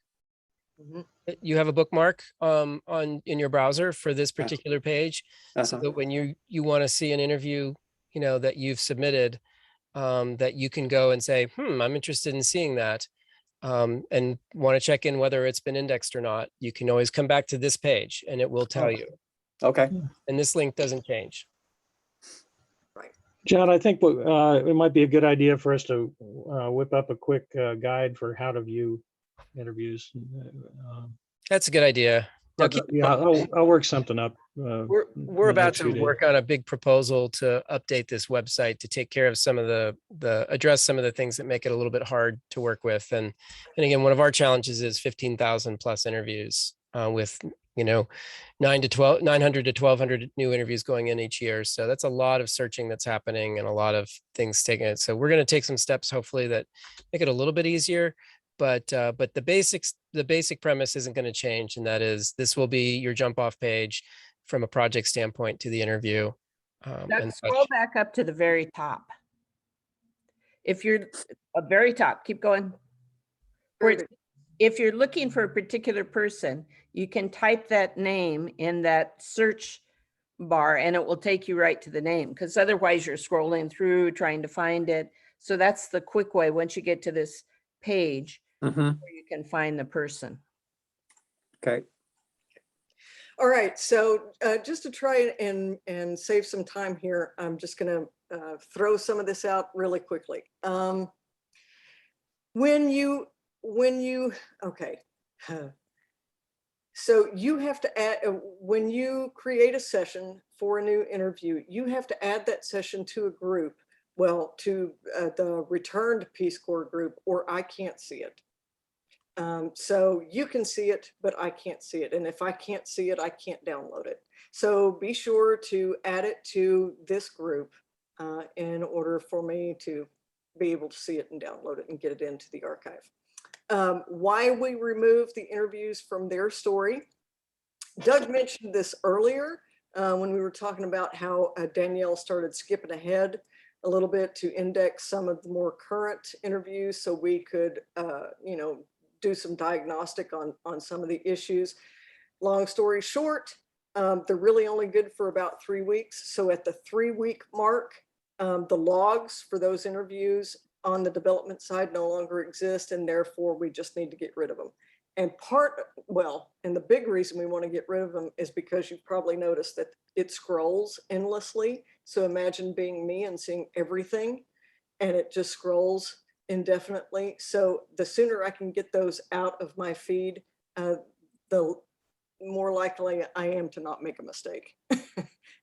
Mhm. You have a bookmark in your browser for this particular page, so Uh-huh. that when you want to see an interview, you know, that you've submitted, that you can go and say, I'm interested in seeing that, and want to check in whether it's been indexed or not. You can always come back to this page and it will tell Oh. you. Okay. And this link doesn't change. John, I think it might be a good idea for us to whip up a quick guide for how to view interviews. That's a good idea. Now, keep in Yeah, mind, I'll work something up. we're in about the next to few days. work on a big proposal to update this website to take care of some of the address some of the things that make it a little bit hard to work with. And again, one of our challenges is 15,000 plus interviews, with, you know, 900 to 1200 new interviews going in each year. So that's a lot of searching that's happening and a lot of things taking it. So we're going to take some steps, hopefully, that make it a little bit easier. But the basic premise isn't going to change, and that is this will be your jump off page from a project standpoint to the interview. And Scroll such. back up to the very top. If you're very top, keep going. Where it's- if you're looking for a particular person, you can type that name in that search bar and it will take you right to the name, because otherwise you're scrolling through trying to find it. So that's the quick way. Once you get to this page, Mhm. where you can find the person. Okay. All right, so just to try and save some time here, I'm just going to throw some of this out really quickly. Okay. So you have to add, when you create a session for a new interview, you have to add that session to a group, well, to the returned Peace Corps group, or I can't see it. So you can see it, but I can't see it. And if I can't see it, I can't download it. So be sure to add it to this group in order for me to be able to see it and download it and get it into the archive. Why we remove the interviews from their story. Doug mentioned this earlier when we were talking about how Danielle started skipping ahead a little bit to index some of the more current interviews so we could, you know, do some diagnostic on some of the issues. Long story short, they're really only good for about 3 weeks. So at the 3-week mark, the logs for those interviews on the development side no longer exist, and therefore we just need to get rid of them. And and the big reason we want to get rid of them is because you've probably noticed that it scrolls endlessly. So imagine being me and seeing everything, and it just scrolls indefinitely. So the sooner I can get those out of my feed, the more likely I am to not make a mistake,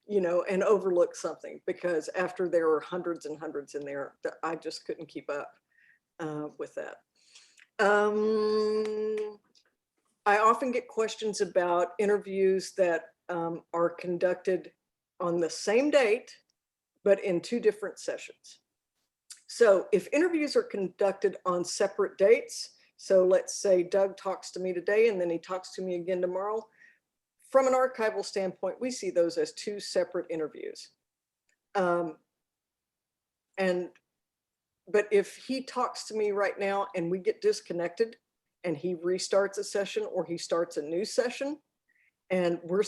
you know, and overlook something, because after there were hundreds and hundreds in there, I just couldn't keep up with that. I often get questions about interviews that are conducted on the same date, but in 2 different sessions. So if interviews are conducted on separate dates, so let's say Doug talks to me today and then he talks to me again tomorrow, from an archival standpoint, we see those as 2 separate interviews. But if he talks to me right now and we get disconnected and he restarts a session or he starts a new session, and we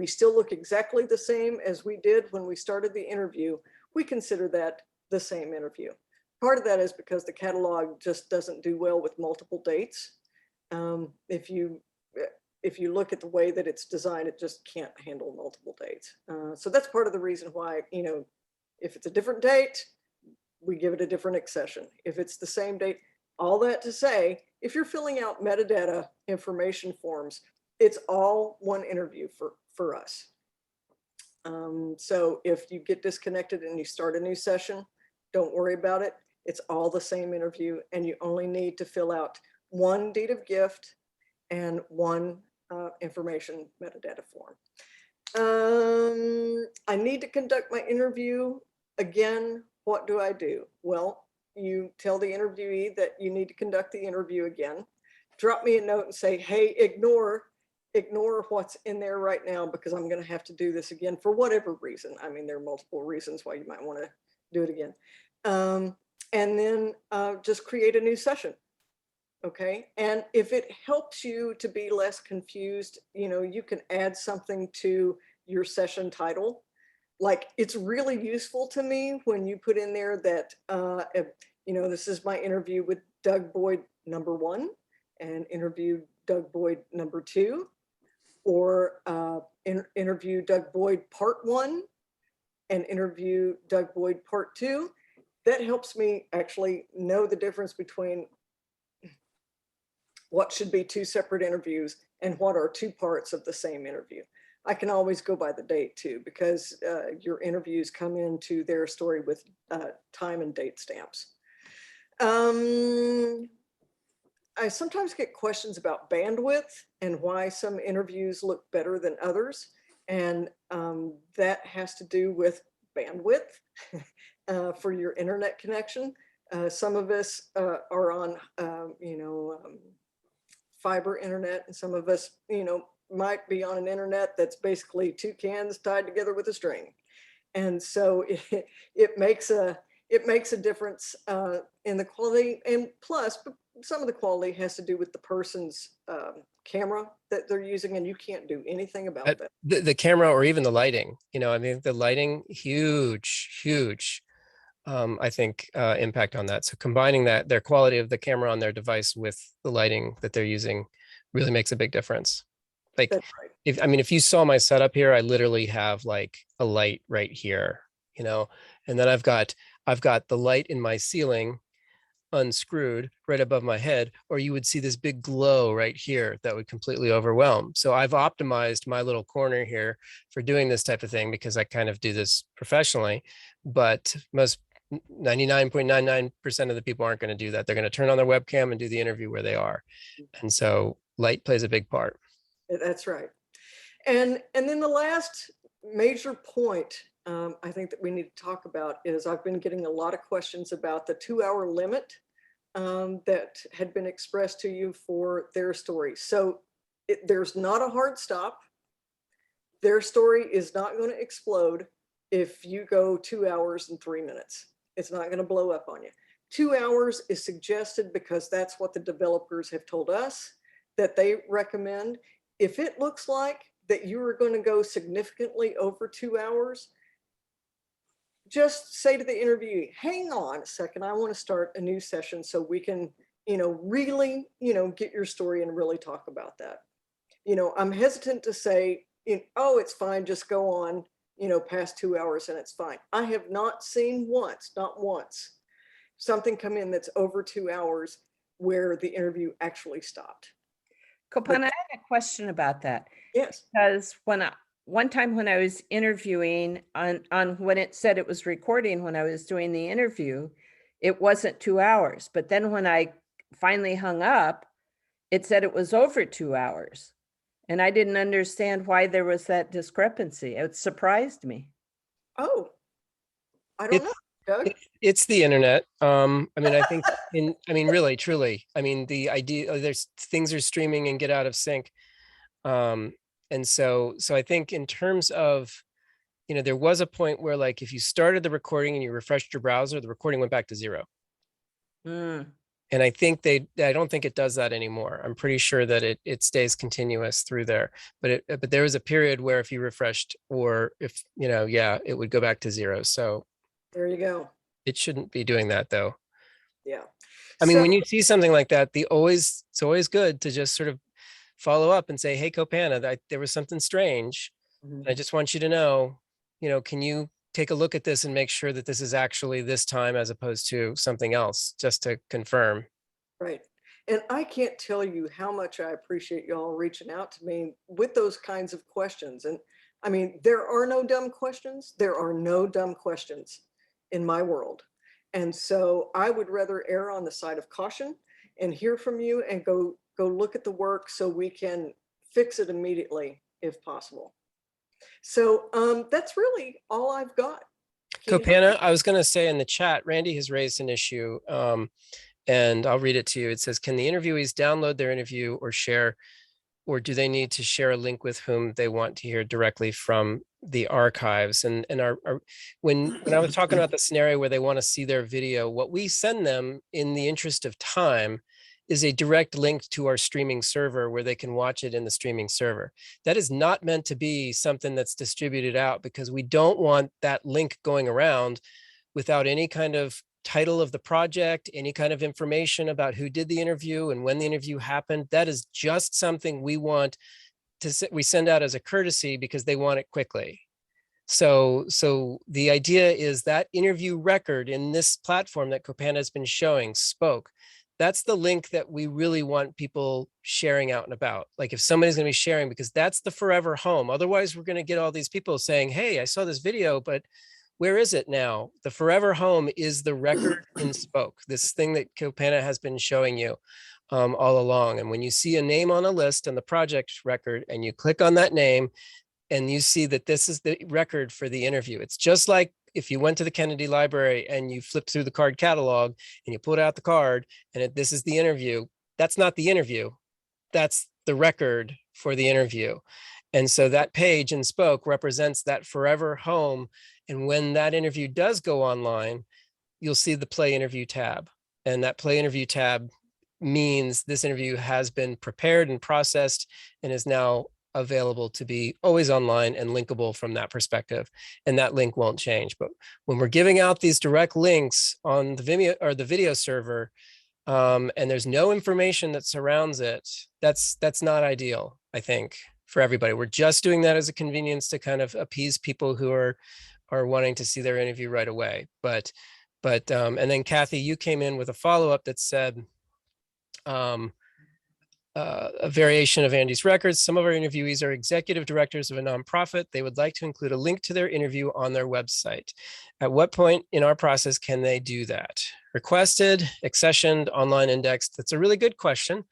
still look exactly the same as we did when we started the interview, we consider that the same interview. Part of that is because the catalog just doesn't do well with multiple dates. If you look at the way that it's designed, it just can't handle multiple dates. So that's part of the reason why, if it's a different date, we give it a different accession. If it's the same date, all that to say, if you're filling out metadata information forms, it's all one interview for us. So if you get disconnected and you start a new session, don't worry about it. It's all the same interview, and you only need to fill out 1 deed of gift and 1 information metadata form. I need to conduct my interview again. What do I do? Well, you tell the interviewee that you need to conduct the interview again. Drop me a note and say, hey, ignore what's in there right now because I'm going to have to do this again for whatever reason. I mean, there are multiple reasons why you might want to do it again. And then just create a new session. Okay. And if it helps you to be less confused, you can add something to your session title. Like, it's really useful to me when you put in there that, this is my interview with Doug Boyd #1 and interview Doug Boyd #2, or interview Doug Boyd Part 1 and interview Doug Boyd Part 2. That helps me actually know the difference between what should be 2 separate interviews and what are 2 parts of the same interview. I can always go by the date too, because your interviews come into their story with time and date stamps. I sometimes get questions about bandwidth and why some interviews look better than others. And that has to do with bandwidth for your internet connection. Some of us are on, fiber internet, and some of us, might be on an internet that's basically 2 cans tied together with a string. And so it makes a difference in the quality, and plus some of the quality has to do with the person's camera that they're using, and you can't do anything about that. The camera or even the lighting, I mean, the lighting, huge, I think, impact on that. So combining their quality of the camera on their device with the lighting that they're using really makes a big difference. Like, That's right. if you saw my setup here, I literally have like a light right here, and then I've got the light in my ceiling unscrewed right above my head, or you would see this big glow right here that would completely overwhelm. So I've optimized my little corner here for doing this type of thing because I kind of do this professionally, but most 99.99% of the people aren't going to do that. They're going to turn on their webcam and do the interview where they are. And so light plays a big part. That's right. And then the last major point I think that we need to talk about is I've been getting a lot of questions about the 2-hour limit that had been expressed to you for their story. So there's not a hard stop. Their story is not going to explode if you go 2 hours and 3 minutes. It's not going to blow up on you. 2 hours is suggested because that's what the developers have told us that they recommend. If it looks like that you are going to go significantly over 2 hours, just say to the interviewee, hang on a second, I want to start a new session so we can, really, get your story and really talk about that. I'm hesitant to say, oh, it's fine, just go on, past 2 hours and it's fine. I have not seen not once, something come in that's over 2 hours where the interview actually stopped. Copan, I had a question about that. Yes. Because one time when I was interviewing on when it said it was recording, when I was doing the interview, it wasn't 2 hours. But then when I finally hung up, it said it was over 2 hours. And I didn't understand why there was that discrepancy. It surprised me. Oh, I don't know, Doug. It's the internet. I mean, I think really, truly, I mean, the idea, there's things are streaming and get out of sync. And so I think in terms of, there was a point where like, if you started the recording and you refreshed your browser, the recording went back to 0. Mm. And I think I don't think it does that anymore. I'm pretty sure that it stays continuous through there. But there was a period where if you refreshed or if, it would go back to 0. So There you go. it shouldn't be doing that though. Yeah. I mean, So- when you see something like that, it's always good to just sort of follow up and say, hey, Copana, there was something strange. Mhm. I just want you to know, can you take a look at this and make sure that this is actually this time as opposed to something else, just to confirm. Right. And I can't tell you how much I appreciate y'all reaching out to me with those kinds of questions. And I mean, there are no dumb questions. There are no dumb questions in my world. And so I would rather err on the side of caution and hear from you and go look at the work so we can fix it immediately if possible. So that's really all I've got. Can you- Copana, I was going to say in the chat, Randy has raised an issue, and I'll read it to you. It says, can the interviewees download their interview or share, or do they need to share a link with whom they want to hear directly from the archives? And when I was talking about the scenario where they want to see their video, what we send them in the interest of time is a direct link to our streaming server where they can watch it in the streaming server. That is not meant to be something that's distributed out, because we don't want that link going around without any kind of title of the project, any kind of information about who did the interview and when the interview happened. That is just something we want we send out as a courtesy because they want it quickly. So the idea is that interview record in this platform that Copana has been showing, Spoke, that's the link that we really want people sharing out and about. Like if somebody's going to be sharing, because that's the forever home. Otherwise, we're going to get all these people saying, hey, I saw this video, but where is it now? The forever home is the record in Spoke, this thing that Copana has been showing you all along. And when you see a name on a list on the project record and you click on that name and you see that this is the record for the interview, it's just like if you went to the Kennedy Library and you flip through the card catalog and you pulled out the card and this is the interview, that's not the interview. That's the record for the interview. And so that page in Spoke represents that forever home. And when that interview does go online, you'll see the play interview tab. And that play interview tab means this interview has been prepared and processed and is now available to be always online and linkable from that perspective. And that link won't change. But when we're giving out these direct links on the Vimeo or the video server, and there's no information that surrounds it, that's not ideal, I think, for everybody. We're just doing that as a convenience to kind of appease people who are wanting to see their interview right away. But and then Kathy, you came in with a follow-up that said, a variation of Andy's records. Some of our interviewees are executive directors of a nonprofit. They would like to include a link to their interview on their website. At what point in our process can they do that? Requested, accessioned, online indexed? That's a really good question.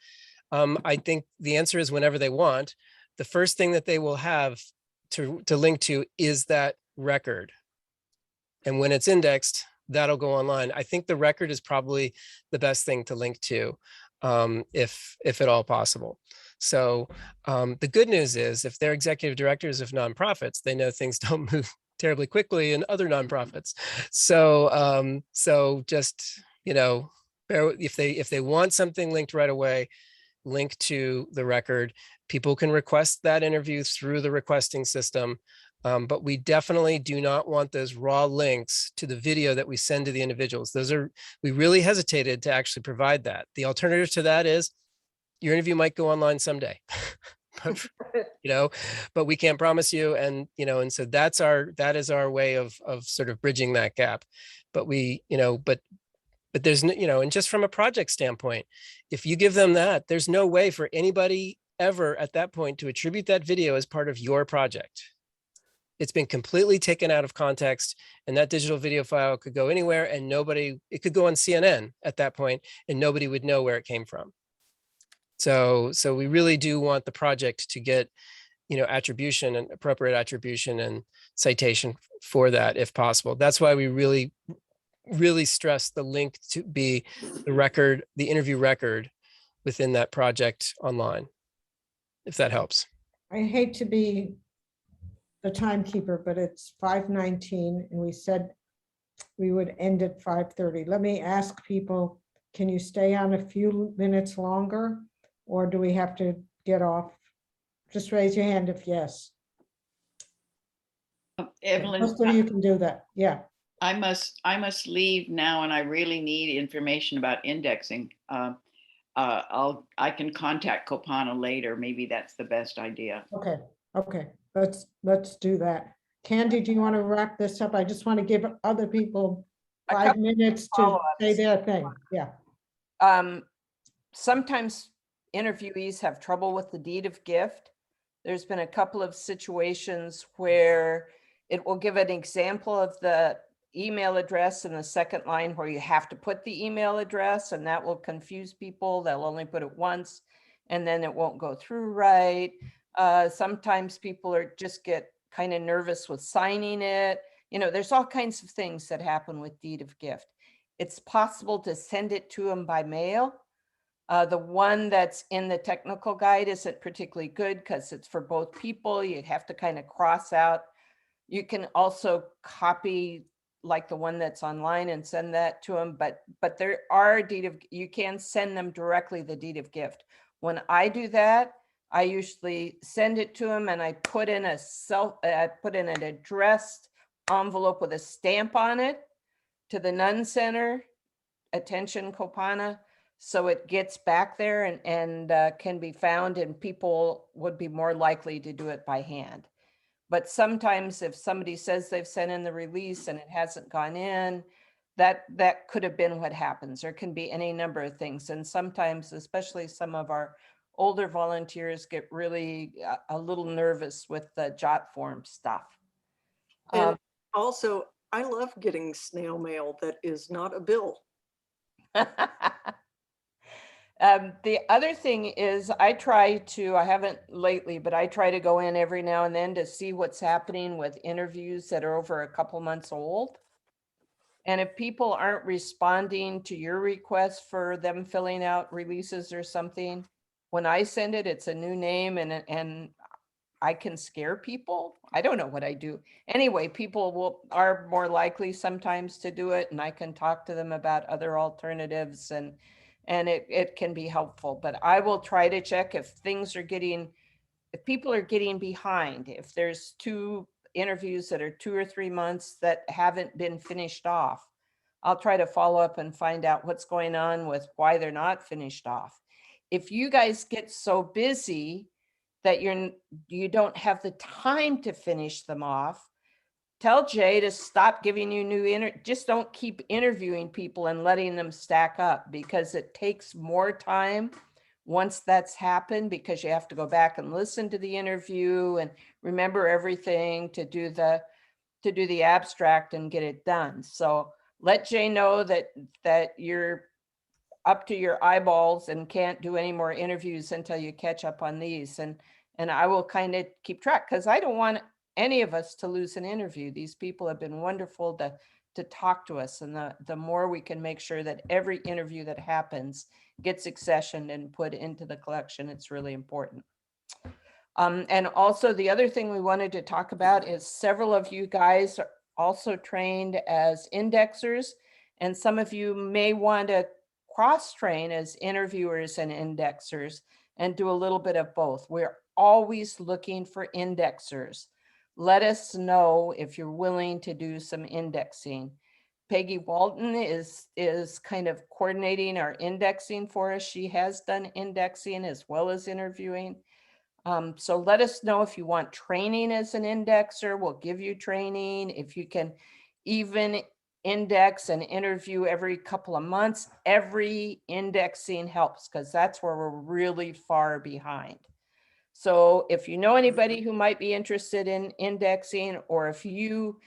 I think the answer is whenever they want. The first thing that they will have to link to is that record. And when it's indexed, that'll go online. I think the record is probably the best thing to link to, if at all possible. So the good news is if they're executive directors of nonprofits, they know things don't move terribly quickly in other nonprofits. So just, if they want something linked right away, link to the record. People can request that interview through the requesting system. But we definitely do not want those raw links to the video that we send to the individuals. We really hesitated to actually provide that. The alternative to that is your interview might go online someday, but we can't promise you. And so that is our way of sort of bridging that gap. But but there's and just from a project standpoint, if you give them that, there's no way for anybody ever at that point to attribute that video as part of your project. It's been completely taken out of context, and that digital video file could go anywhere and it could go on CNN at that point and nobody would know where it came from. So we really do want the project to get, attribution and appropriate attribution and citation for that if possible. That's why we really stress the link to be the interview record within that project online, if that helps. I hate to be the timekeeper, but it's 5:19 and we said we would end at 5:30. Let me ask people, can you stay on a few minutes longer? Or do we have to get off? Just raise your hand if yes. Evelyn, Most of you can do that. Yeah. I must leave now, and I really need information about indexing. I can contact Copana later. Maybe that's the best idea. Okay. Let's do that. Candy, do you want to wrap this up? I just want to give other people 5 minutes to say their thing. Yeah. Sometimes interviewees have trouble with the deed of gift. There's been a couple of situations where it will give an example of the email address in the second line where you have to put the email address, and that will confuse people. They'll only put it once and then it won't go through right. Sometimes people just get kind of nervous with signing it. There's all kinds of things that happen with deed of gift. It's possible to send it to them by mail. The one that's in the technical guide isn't particularly good because it's for both people. You'd have to kind of cross out. You can also copy like the one that's online and send that to them. But there are you can send them directly the deed of gift. When I do that, I usually send it to them and I put in an addressed envelope with a stamp on it to the Nunn Center, attention Copana. So it gets back there and can be found, and people would be more likely to do it by hand. But sometimes if somebody says they've sent in the release and it hasn't gone in, that could have been what happens. There can be any number of things. And sometimes, especially some of our older volunteers get really a little nervous with the jot form stuff. And also, I love getting snail mail that is not a bill. The other thing is I haven't lately, but I try to go in every now and then to see what's happening with interviews that are over a couple months old. And if people aren't responding to your request for them filling out releases or something, when I send it, it's a new name and I can scare people. I don't know what I do. Anyway, people are more likely sometimes to do it, and I can talk to them about other alternatives and it can be helpful. But I will try to check if people are getting behind, if there's 2 interviews that are 2 or 3 months that haven't been finished off. I'll try to follow up and find out what's going on with why they're not finished off. If you guys get so busy that you don't have the time to finish them off, tell Jay to stop giving you just don't keep interviewing people and letting them stack up, because it takes more time once that's happened, because you have to go back and listen to the interview and remember everything to do the abstract and get it done. So let Jay know that you're up to your eyeballs and can't do any more interviews until you catch up on these. And I will kind of keep track, because I don't want any of us to lose an interview. These people have been wonderful to talk to us. And the more we can make sure that every interview that happens gets accessioned and put into the collection, it's really important. And also the other thing we wanted to talk about is several of you guys are also trained as indexers, and some of you may want to cross-train as interviewers and indexers and do a little bit of both. We're always looking for indexers. Let us know if you're willing to do some indexing. Peggy Walton is kind of coordinating our indexing for us. She has done indexing as well as interviewing. So let us know if you want training as an indexer. We'll give you training. If you can even index and interview every couple of months, every indexing helps, because that's where we're really far behind. So if you know anybody who might be interested in indexing, or if you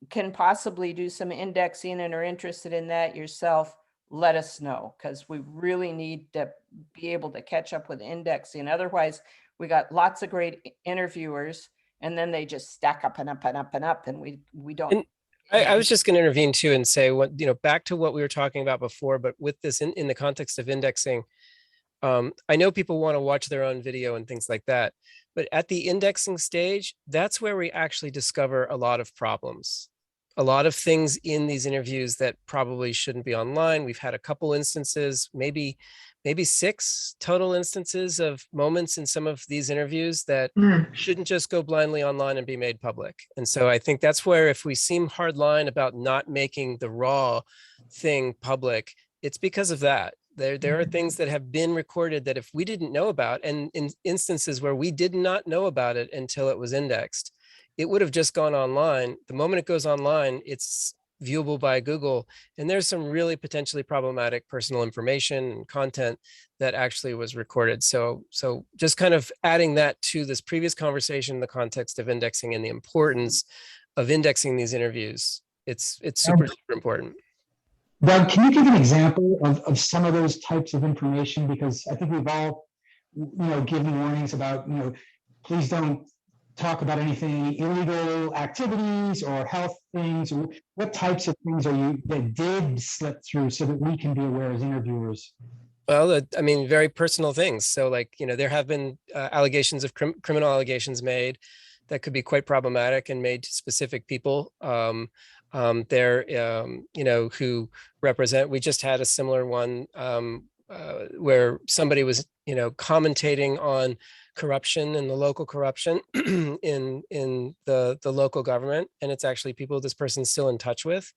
can possibly do some indexing and are interested in that yourself, let us know, because we really need to be able to catch up with indexing. Otherwise, we got lots of great interviewers, and then they just stack up and up and up and up, and we don't. And I was just going to intervene too and say, what, back to what we were talking about before, but with this in the context of indexing, I know people want to watch their own video and things like that, but at the indexing stage, that's where we actually discover a lot of problems, a lot of things in these interviews that probably shouldn't be online. We've had a couple instances, maybe 6 total instances of moments in some of these interviews that shouldn't just go blindly online and be made public. And so I think that's where, if we seem hardline about not making the raw thing public, it's because of that. There are things that have been recorded that if we didn't know about, and in instances where we did not know about it until it was indexed, it would have just gone online. The moment it goes online, it's viewable by Google. And there's some really potentially problematic personal information and content that actually was recorded. So just kind of adding that to this previous conversation in the context of indexing and the importance of indexing these interviews. It's super important. Doug, can you give an example of some of those types of information? Because I think we've all, given warnings about, please don't talk about anything illegal activities or health things. What types of things that did slip through so that we can be aware as interviewers? Well, I mean, very personal things. So like, there have been allegations of criminal allegations made that could be quite problematic and made to specific people. Who represent, we just had a similar one where somebody was, commentating on corruption and the local corruption in the local government. And it's actually people this person's still in touch with.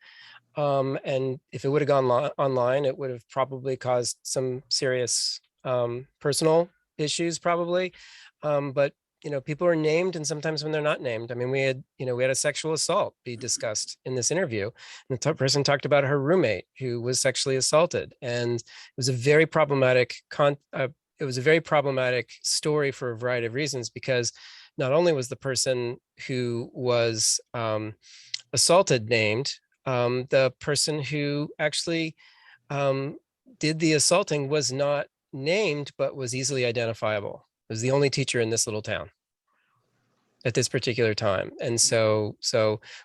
And if it would have gone online, it would have probably caused some serious personal issues probably. But people are named, and sometimes when they're not named. I mean, we had a sexual assault be discussed in this interview, and the person talked about her roommate who was sexually assaulted, and it was a very problematic story for a variety of reasons, because not only was the person who was assaulted named, the person who actually did the assaulting was not named, but was easily identifiable. It was the only teacher in this little town at this particular time. And so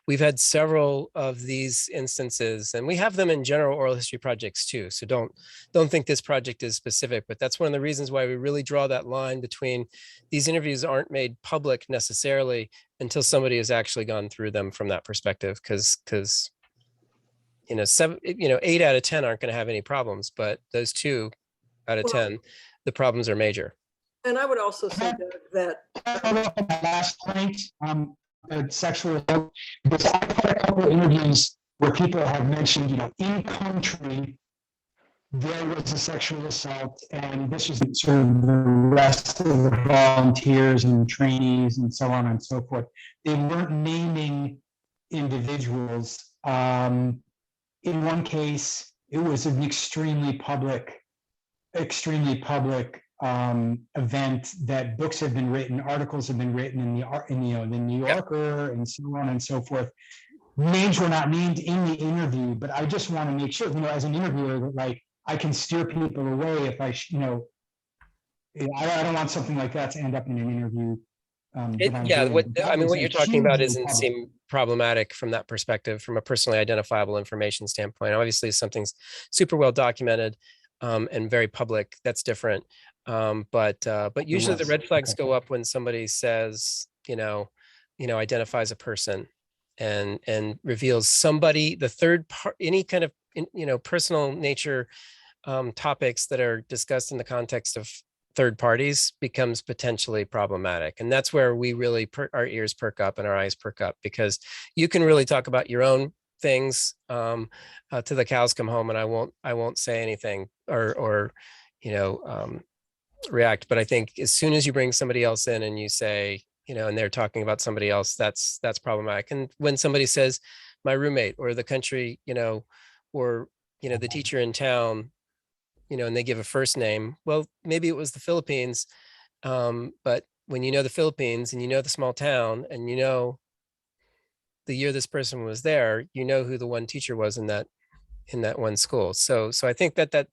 we've had several of these instances, and we have them in general oral history projects too. So don't think this project is specific, but that's one of the reasons why we really draw that line between these interviews aren't made public necessarily until somebody has actually gone through them from that perspective. Because 8 out of 10 aren't going to have any problems, but those 2 out of 10, the problems are major. And I would also say that last point, sexual assault, because I've had a couple of interviews where people have mentioned, in country, there was a sexual assault, and this was sort of the rest of the volunteers and trainees and so on and so forth. They weren't naming individuals. In one case, it was an extremely public event that books have been written, articles have been written in the New Yorker and so on and so forth. Names were not named in the interview, but I just want to make sure, as an interviewer, that like I can steer people away if I don't want something like that to end up in an interview. What you're talking about doesn't seem problematic from that perspective, from a personally identifiable information standpoint. Obviously, if something's super well documented and very public, that's different. But usually the red flags go up when somebody says, identifies a person and reveals somebody, the third part, any kind of, personal nature topics that are discussed in the context of third parties becomes potentially problematic. And that's where we really our ears perk up and our eyes perk up, because you can really talk about your own things to the cows come home, and I won't say anything or react. But I think as soon as you bring somebody else in and you say, and they're talking about somebody else, that's problematic. And when somebody says my roommate or the country, or the teacher in town, and they give a first name, well, maybe it was the Philippines, but when you know the Philippines and you know the small town and you know the year this person was there, you know who the one teacher was in that one school. So I think that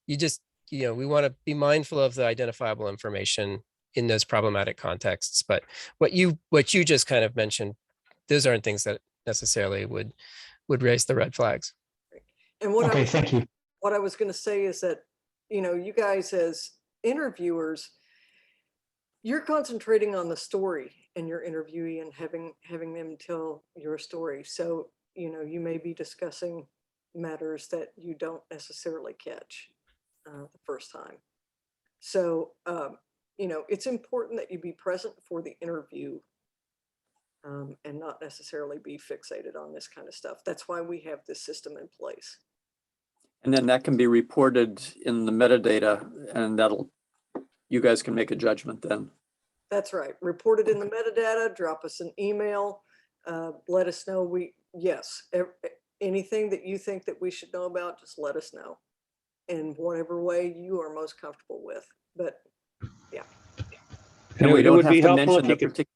you just, we want to be mindful of the identifiable information in those problematic contexts. But what you just kind of mentioned, those aren't things that necessarily would raise the red flags. And what Okay, thank you. what I was going to say is that, you guys as interviewers, you're concentrating on the story and your interviewee and having them tell your story. So, you may be discussing matters that you don't necessarily catch the first time. So, it's important that you be present for the interview and not necessarily be fixated on this kind of stuff. That's why we have this system in place. And then that can be reported in the metadata, and you guys can make a judgment then. That's right. Report it in the metadata, drop us an email, let us know. Anything that you think that we should know about, just let us know in whatever way you are most comfortable with. But yeah. And we It don't would have be to helpful mention if you could.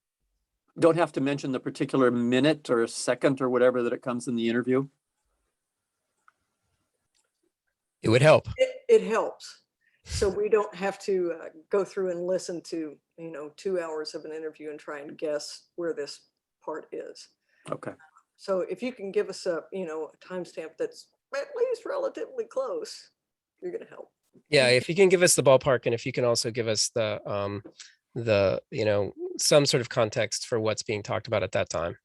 don't have to mention the particular minute or second or whatever that it comes in the interview. It would help. It helps. So we don't have to go through and listen to, 2 hours of an interview and try and guess where this part is. Okay. So if you can give us a timestamp that's at least relatively close, you're going to help. Yeah, if you can give us the ballpark, and if you can also give us the some sort of context for what's being talked about at that time.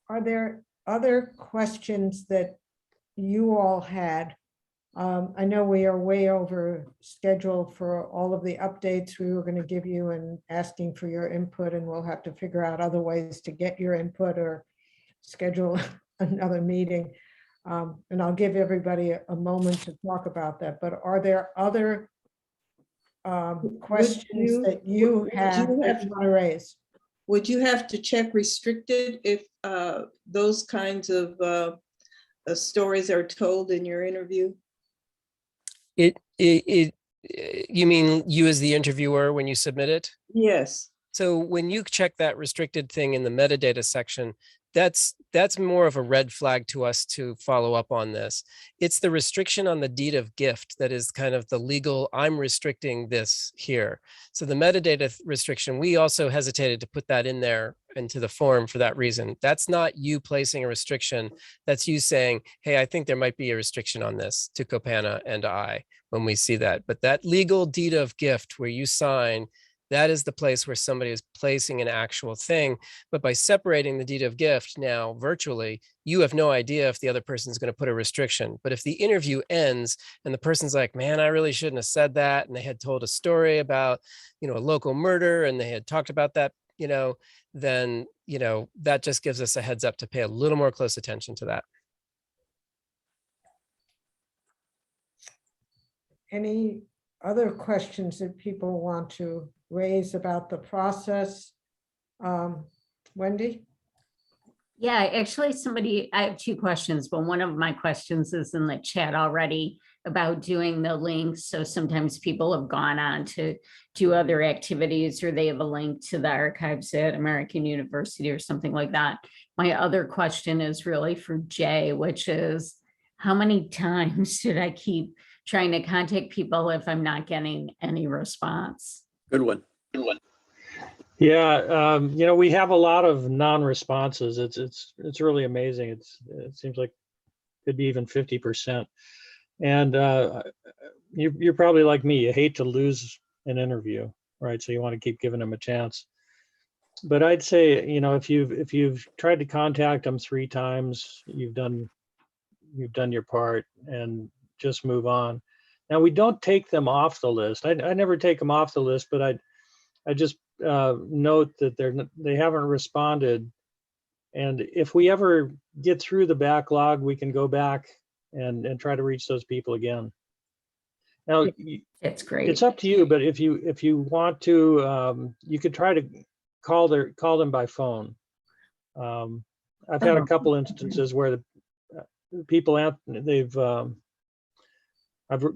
Are there other questions that you all had? I know we are way over schedule for all of the updates we were going to give you and asking for your input, and we'll have to figure out other ways to get your input or schedule another meeting. And I'll give everybody a moment to talk about that. But are there other questions that you have that you want to raise? Would you have to check restricted if those kinds of stories are told in your interview? You mean you as the interviewer when you submit it? Yes. So when you check that restricted thing in the metadata section, that's more of a red flag to us to follow up on this. It's the restriction on the deed of gift that is kind of the legal, I'm restricting this here. So the metadata restriction, we also hesitated to put that in there into the form for that reason. That's not you placing a restriction. That's you saying, hey, I think there might be a restriction on this to Copana and I when we see that. But that legal deed of gift where you sign, that is the place where somebody is placing an actual thing. But by separating the deed of gift now virtually, you have no idea if the other person is going to put a restriction. But if the interview ends and the person's like, man, I really shouldn't have said that, and they had told a story about, a local murder, and they had talked about that, then, that just gives us a heads up to pay a little more close attention to that. Any other questions that people want to raise about the process? Wendy? Yeah, actually I have two questions, but one of my questions is in the chat already about doing the links. So sometimes people have gone on to do other activities, or they have a link to the archives at American University or something like that. My other question is really for Jay, which is how many times should I keep trying to contact people if I'm not getting any response? Good one. Yeah, we have a lot of non-responses. It's really amazing. It seems like it could be even 50%. And you're probably like me. You hate to lose an interview, right? So you want to keep giving them a chance. But I'd say, if you've tried to contact them 3 times, you've done your part, and just move on. Now, we don't take them off the list. I never take them off the list, but I just note that they haven't responded. And if we ever get through the backlog, we can go back and try to reach those people again. Now, it's great. It's up to you, but if you want to, you could try to call them by phone. I've had a couple instances where the people I've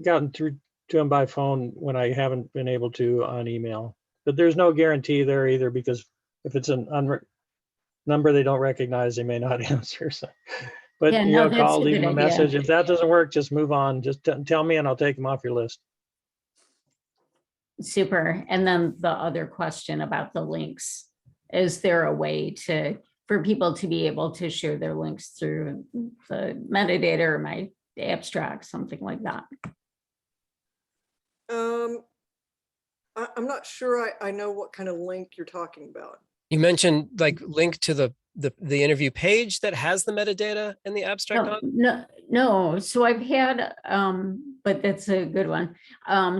gotten through to them by phone when I haven't been able to on email. But there's no guarantee there either, because if it's an number they don't recognize, they may not answer. So, but Yeah, you no, know, that's call, a leave good them a idea. message. If that doesn't work, just move on. Just tell me and I'll take them off your list. Super. And then the other question about the links, is there a way for people to be able to share their links through the metadata or my abstract, something like that? I'm not sure I know what kind of link you're talking about. You mentioned like link to the interview page that has the metadata and the abstract No, on. no. So I've had, but that's a good one.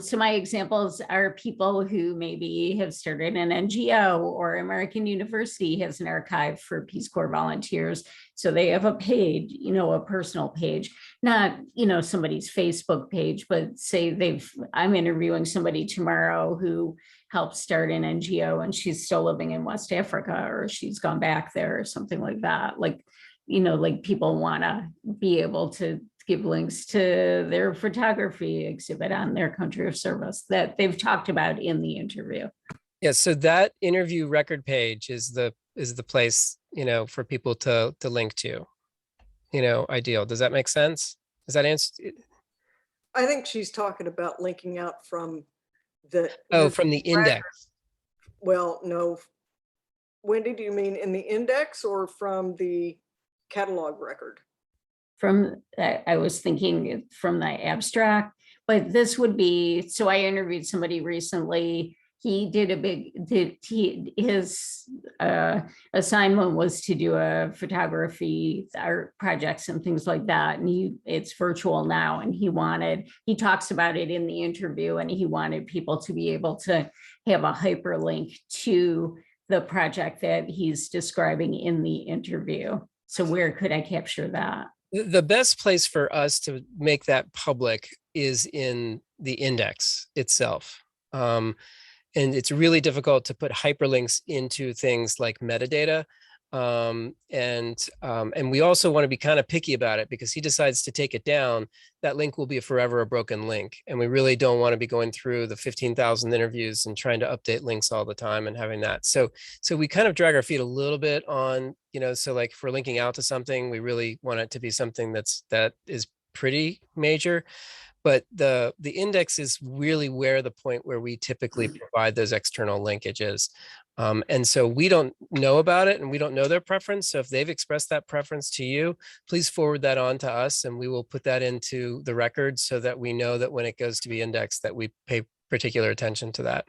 So my examples are people who maybe have started an NGO, or American University has an archive for Peace Corps volunteers. So they have a page, a personal page, not, somebody's Facebook page, but say I'm interviewing somebody tomorrow who helped start an NGO and she's still living in West Africa, or she's gone back there or something like that. Like people want to be able to give links to their photography exhibit on their country of service that they've talked about in the interview. Yeah, so that interview record page is the place, for people to link to, ideal. Does that make sense? Does that answer? I think she's talking about linking out from the. From the index. Well, no. Wendy, do you mean in the index or from the catalog record? I was thinking from the abstract, but this would be, so I interviewed somebody recently. He did his assignment was to do a photography, art projects and things like that. And it's virtual now. And he talks about it in the interview, and he wanted people to be able to have a hyperlink to the project that he's describing in the interview. So where could I capture that? The best place for us to make that public is in the index itself. And it's really difficult to put hyperlinks into things like metadata. And we also want to be kind of picky about it, because he decides to take it down, that link will be forever a broken link. And we really don't want to be going through the 15,000 interviews and trying to update links all the time and having that. So we kind of drag our feet a little bit on, so like if we're linking out to something, we really want it to be something that is pretty major. But the index is really where the point where we typically provide those external linkages. And so we don't know about it, and we don't know their preference. So if they've expressed that preference to you, please forward that on to us, and we will put that into the record so that we know that when it goes to be indexed, that we pay particular attention to that.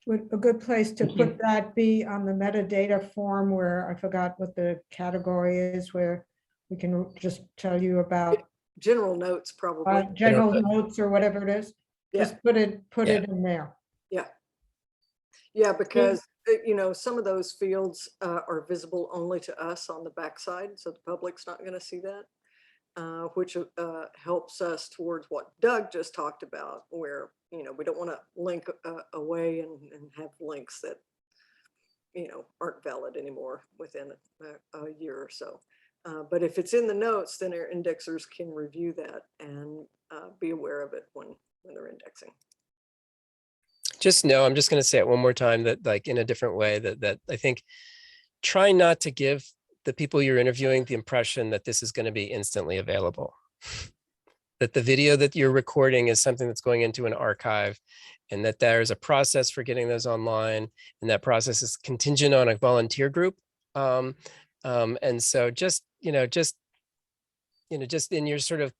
Would a good place to put that be on the metadata form, where I forgot what the category is, where we can just tell you about general notes, probably. General notes or whatever it is. Yeah. Just put it in there. Yeah. Yeah, because some of those fields are visible only to us on the backside, so the public's not going to see that, which helps us towards what Doug just talked about, where we don't want to link away and have links that aren't valid anymore within a year or so. But if it's in the notes, then our indexers can review that and be aware of it when they're indexing. Just know, I'm just going to say it one more time, that like in a different way, that I think try not to give the people you're interviewing the impression that this is going to be instantly available. That the video that you're recording is something that's going into an archive, and that there's a process for getting those online, and that process is contingent on a volunteer group. And so just in your sort of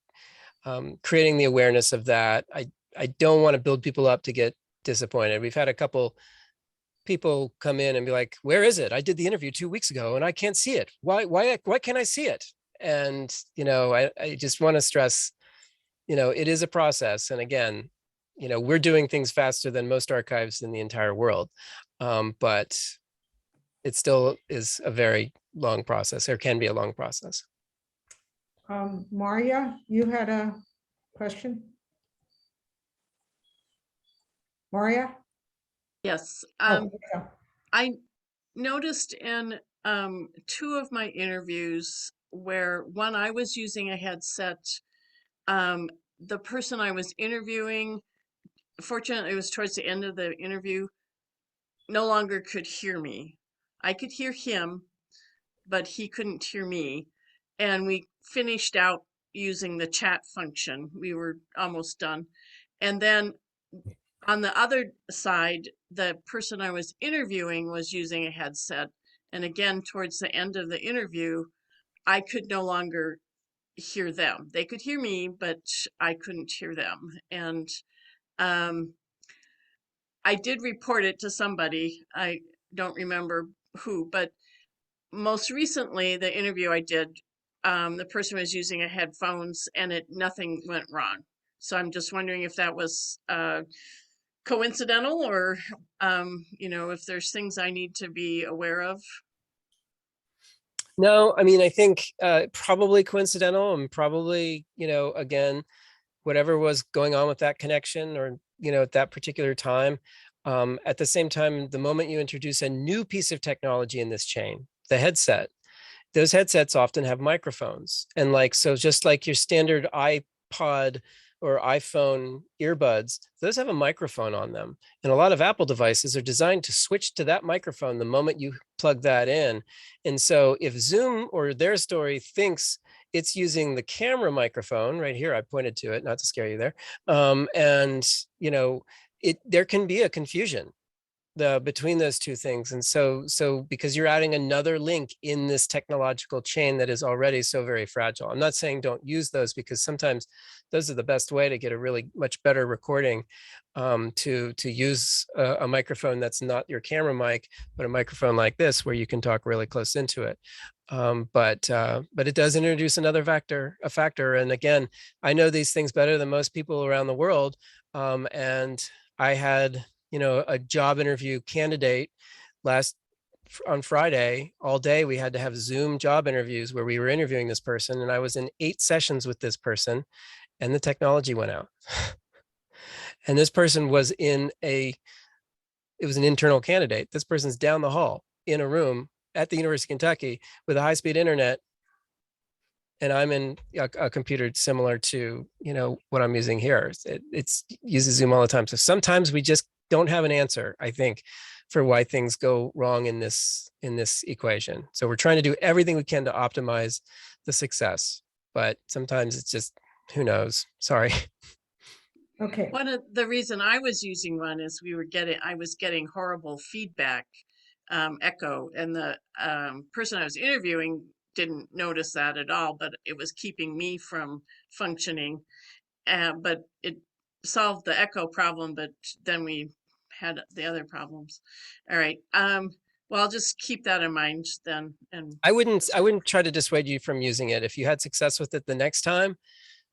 creating the awareness of that, I don't want to build people up to get disappointed. We've had a couple people come in and be like, where is it? I did the interview 2 weeks ago and I can't see it. Why can't I see it? And, I just want to stress, it is a process. And again, we're doing things faster than most archives in the entire world. But it still is a very long process, or can be a long process. Maria, you had a question? Maria? Yes. Oh, yeah. I noticed in 2 of my interviews, where one I was using a headset, the person I was interviewing, fortunately it was towards the end of the interview, no longer could hear me. I could hear him, but he couldn't hear me. And we finished out using the chat function. We were almost done. And then on the other side, the person I was interviewing was using a headset. And again, towards the end of the interview, I could no longer hear them. They could hear me, but I couldn't hear them. And I did report it to somebody. I don't remember who, but most recently, the interview I did, the person was using a headphones and nothing went wrong. So I'm just wondering if that was coincidental or, if there's things I need to be aware of. No, I mean, I think probably coincidental and probably, again, whatever was going on with that connection or, at that particular time. At the same time, the moment you introduce a new piece of technology in this chain, the headset, those headsets often have microphones. And so just like your standard iPod or iPhone earbuds, those have a microphone on them. And a lot of Apple devices are designed to switch to that microphone the moment you plug that in. And so if Zoom or their story thinks it's using the camera microphone right here, I pointed to it, not to scare you there. There can be a confusion between those two things. And so because you're adding another link in this technological chain that is already so very fragile. I'm not saying don't use those, because sometimes those are the best way to get a really much better recording, to use a microphone that's not your camera mic, but a microphone like this where you can talk really close into it. But it does introduce another factor. And again, I know these things better than most people around the world. And I had a job interview candidate on Friday. All day we had to have Zoom job interviews where we were interviewing this person, and I was in 8 sessions with this person, and the technology went out. And this person was it was an internal candidate. This person's down the hall in a room at the University of Kentucky with a high-speed internet, and I'm in a computer similar to what I'm using here. It uses Zoom all the time. So sometimes we just don't have an answer, I think, for why things go wrong in this equation. So we're trying to do everything we can to optimize the success, but sometimes it's just, who knows? Sorry. Okay. One of the reason I was using one is I was getting horrible feedback, echo, and the person I was interviewing didn't notice that at all, but it was keeping me from functioning. But it solved the echo problem, but then we had the other problems. All right. Well, I'll just keep that in mind then. And I wouldn't try to dissuade you from using it. If you had success with it the next time,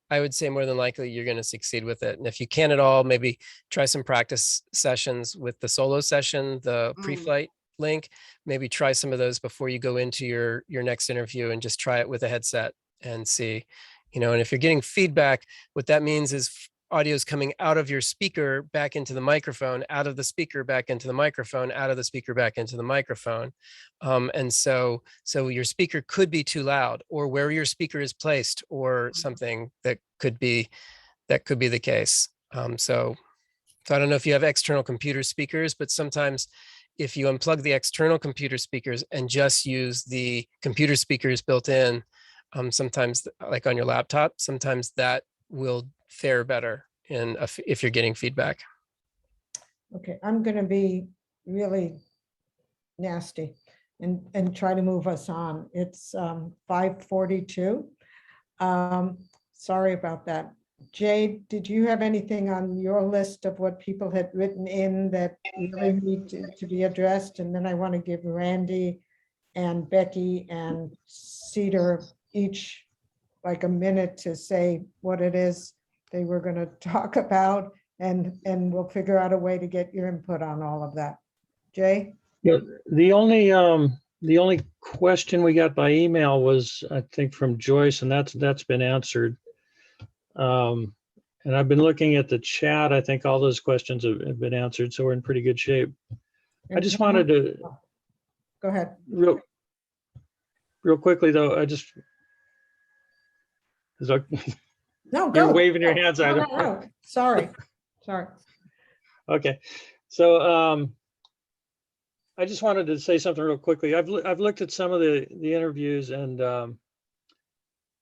I would say more than likely you're going to succeed with it. And if you can at all, maybe try some practice sessions with the solo session, the pre-flight link. Maybe try some of those before you go into your next interview, and just try it with a headset and see, and if you're getting feedback, what that means is audio is coming out of your speaker back into the microphone, out of the speaker back into the microphone, out of the speaker back into the microphone. And so your speaker could be too loud, or where your speaker is placed, or something that could be the case. So I don't know if you have external computer speakers, but sometimes if you unplug the external computer speakers and just use the computer speakers built in, sometimes like on your laptop, sometimes that will fare better if you're getting feedback. Okay, I'm going to be really nasty and try to move us on. It's 5:42. Sorry about that. Jade, did you have anything on your list of what people had written in that really need to be addressed? And then I want to give Randy and Becky and Cedar each like a minute to say what it is they were going to talk about, and we'll figure out a way to get your input on all of that. Jay? Yeah, the only question we got by email was, I think, from Joyce, and that's been answered. And I've been looking at the chat. I think all those questions have been answered, so we're in pretty good shape. I just wanted to go ahead real quickly though. No, go. You're waving your hands out. No. Sorry. Okay, so I just wanted to say something real quickly. I've looked at some of the interviews, and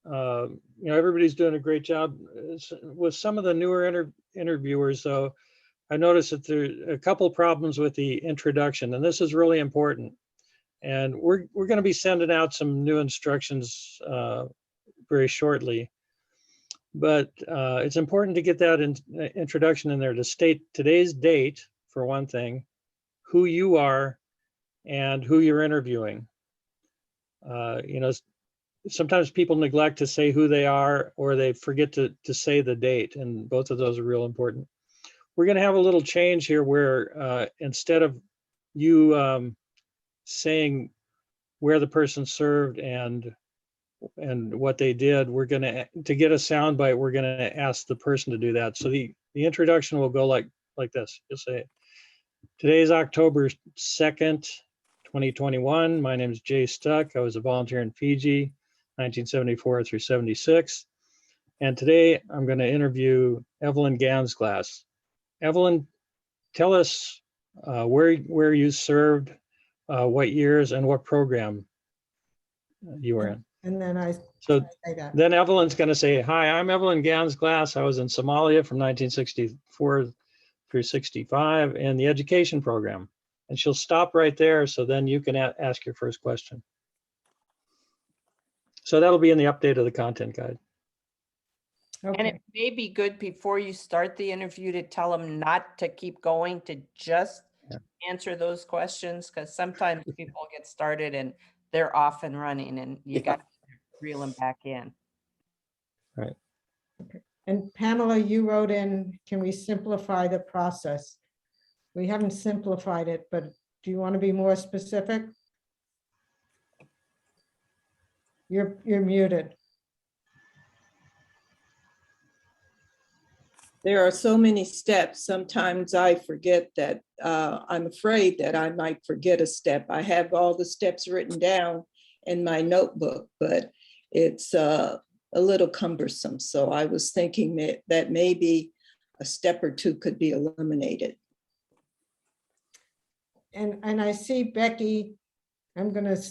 everybody's doing a great job. With some of the newer interviewers, though, I noticed that there are a couple problems with the introduction, and this is really important. And we're going to be sending out some new instructions very shortly. But it's important to get that introduction in there to state today's date, for one thing, who you are, and who you're interviewing. Sometimes people neglect to say who they are, or they forget to say the date, and both of those are real important. We're going to have a little change here where instead of you saying where the person served and what they did, we're going to get a soundbite, we're going to ask the person to do that. So the introduction will go like this. You'll say, today is October 2nd, 2021. My name is Jay Stuck. I was a volunteer in Fiji, 1974 through 76. And today I'm going to interview Evelyn Gansglass. Evelyn, tell us where you served, what years, and what program you were in. And then So say that. then Evelyn's going to say, hi, I'm Evelyn Gansglass. I was in Somalia from 1964 through 65 in the education program. And she'll stop right there, so then you can ask your first question. So that'll be in the update of the content guide. And it may be good before you start the interview to tell them not to keep going, to just answer those questions, because sometimes people get started and they're off and running, and you got to reel them back in. Right. And Pamela, you wrote in, can we simplify the process? We haven't simplified it, but do you want to be more specific? You're muted. There are so many steps. Sometimes I forget that I'm afraid that I might forget a step. I have all the steps written down in my notebook, but it's a little cumbersome. So I was thinking that maybe a step or two could be eliminated. And I see Becky, I'm going to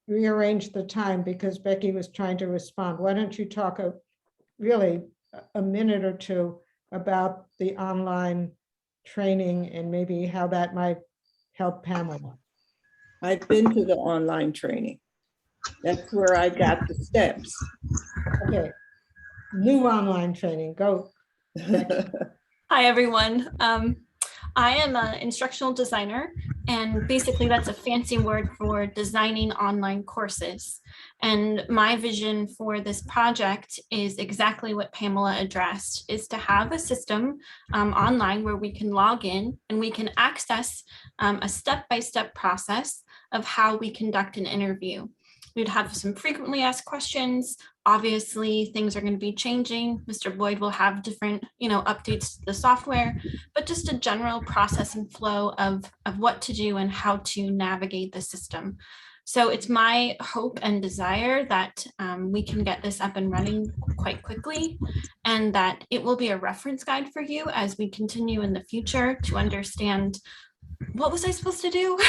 rearrange the time because Becky was trying to respond. Why don't you talk really a minute or two about the online training and maybe how that might help Pamela? I've been to the online training. That's where I got the steps. Okay, new online training, go. Hi, everyone. I am an instructional designer, and basically that's a fancy word for designing online courses. And my vision for this project is exactly what Pamela addressed, is to have a system online where we can log in and we can access a step-by-step process of how we conduct an interview. We'd have some frequently asked questions. Obviously, things are going to be changing. Mr. Boyd will have different, updates to the software, but just a general process and flow of what to do and how to navigate the system. So it's my hope and desire that we can get this up and running quite quickly, and that it will be a reference guide for you as we continue in the future to understand, what was I supposed to do?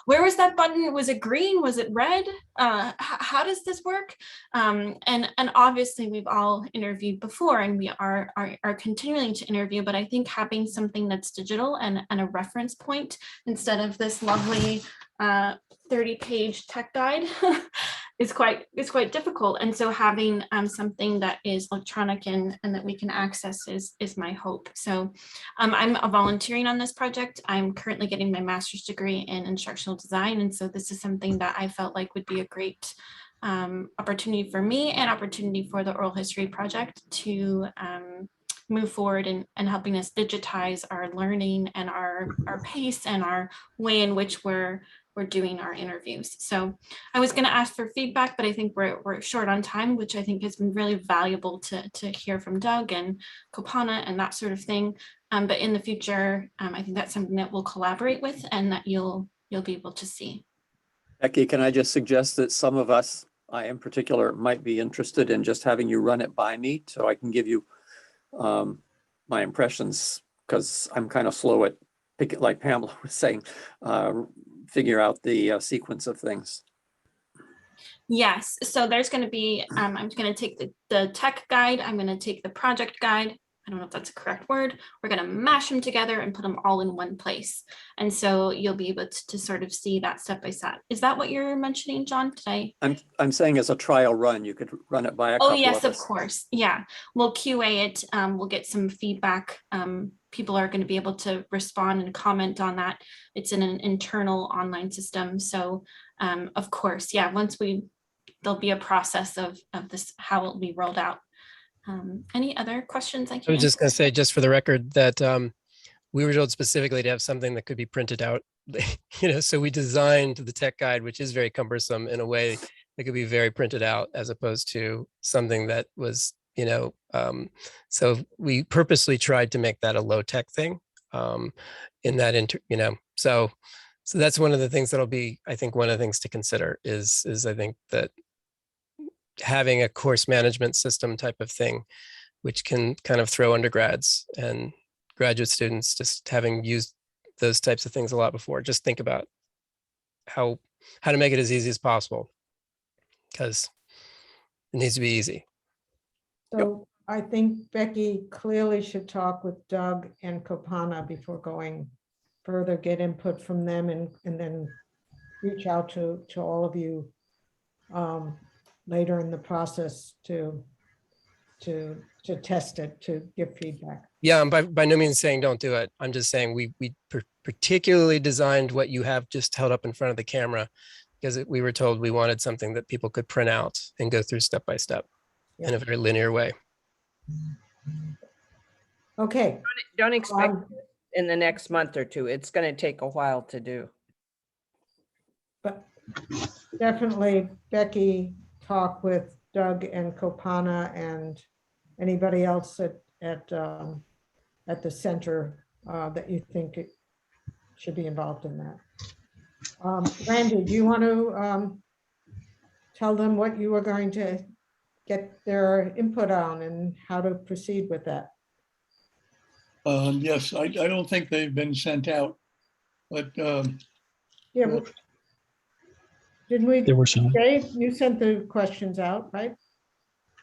Where was that button? Was it green? Was it red? How does this work? And obviously we've all interviewed before, and we are continuing to interview, but I think having something that's digital and a reference point instead of this lovely 30-page tech guide is quite difficult. And so having something that is electronic and that we can access is my hope. So I'm volunteering on this project. I'm currently getting my master's degree in instructional design. And so this is something that I felt like would be a great opportunity for me and opportunity for the Oral History Project to move forward and helping us digitize our learning and our pace and our way in which we're doing our interviews. So I was going to ask for feedback, but I think we're short on time, which I think has been really valuable to hear from Doug and Kopana and that sort of thing. But in the future, I think that's something that we'll collaborate with and that you'll be able to see. Becky, can I just suggest that some of us, I in particular, might be interested in just having you run it by me so I can give you my impressions, because I'm kind of slow at like Pamela was saying, figure out the sequence of things. Yes, so there's going to be, I'm going to take the tech guide, I'm going to take the project guide. I don't know if that's a correct word. We're going to mash them together and put them all in one place. And so you'll be able to sort of see that step by step. Is that what you're mentioning, John? Did I? I'm saying as a trial run, you could run it by a Oh, couple yes, of of us. course. Yeah, we'll QA it. We'll get some feedback. People are going to be able to respond and comment on that. It's in an internal online system. So of course, yeah, there'll be a process of this, how it'll be rolled out. Any other questions I I can was just going to answer? say, just for the record, that we were told specifically to have something that could be printed out. So we designed the tech guide, which is very cumbersome, in a way that could be very printed out, as opposed to something that was, so we purposely tried to make that a low tech thing in that, so that's one of the things that'll be, I think, one of the things to consider is I think that having a course management system type of thing, which can kind of throw undergrads and graduate students, just having used those types of things a lot before, just think about how to make it as easy as possible, because it needs to be easy. So I think Becky clearly should talk with Doug and Kopana before going further, get input from them, and then reach out to all of you later in the process to test it, to give feedback. Yeah, I'm by no means saying don't do it. I'm just saying we particularly designed what you have just held up in front of the camera because we were told we wanted something that people could print out and go through step by step in a very linear way. Okay. Don't expect in the next month or two. It's going to take a while to do. But definitely, Becky, talk with Doug and Kopana and anybody else at the center that you think it should be involved in that. Randy, do you want to tell them what you are going to get their input on and how to proceed with that? Yes, I don't think they've been sent out, but Yeah, didn't we? There were some. Dave, you sent the questions out, right?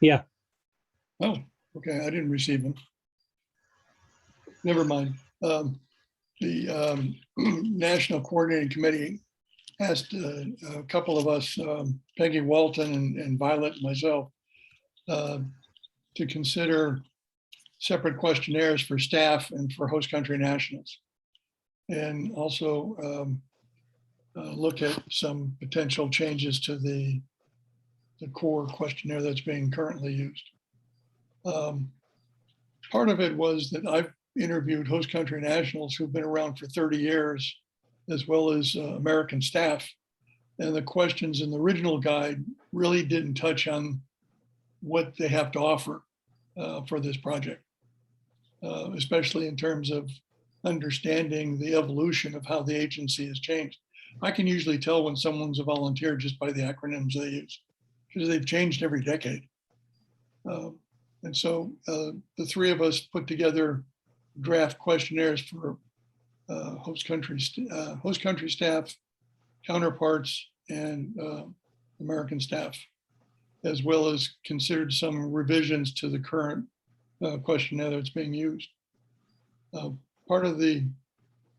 Yeah. oh, okay, I didn't receive them. Never mind. The National Coordinating Committee asked a couple of us, Peggy Walton and Violet and myself, to consider separate questionnaires for staff and for host country nationals. And also look at some potential changes to the core questionnaire that's being currently used. Part of it was that I've interviewed host country nationals who've been around for 30 years, as well as American staff. And the questions in the original guide really didn't touch on what they have to offer for this project, especially in terms of understanding the evolution of how the agency has changed. I can usually tell when someone's a volunteer just by the acronyms they use, because they've changed every decade. And so the three of us put together draft questionnaires for host country staff, counterparts, and American staff, as well as considered some revisions to the current questionnaire that's being used. Part of the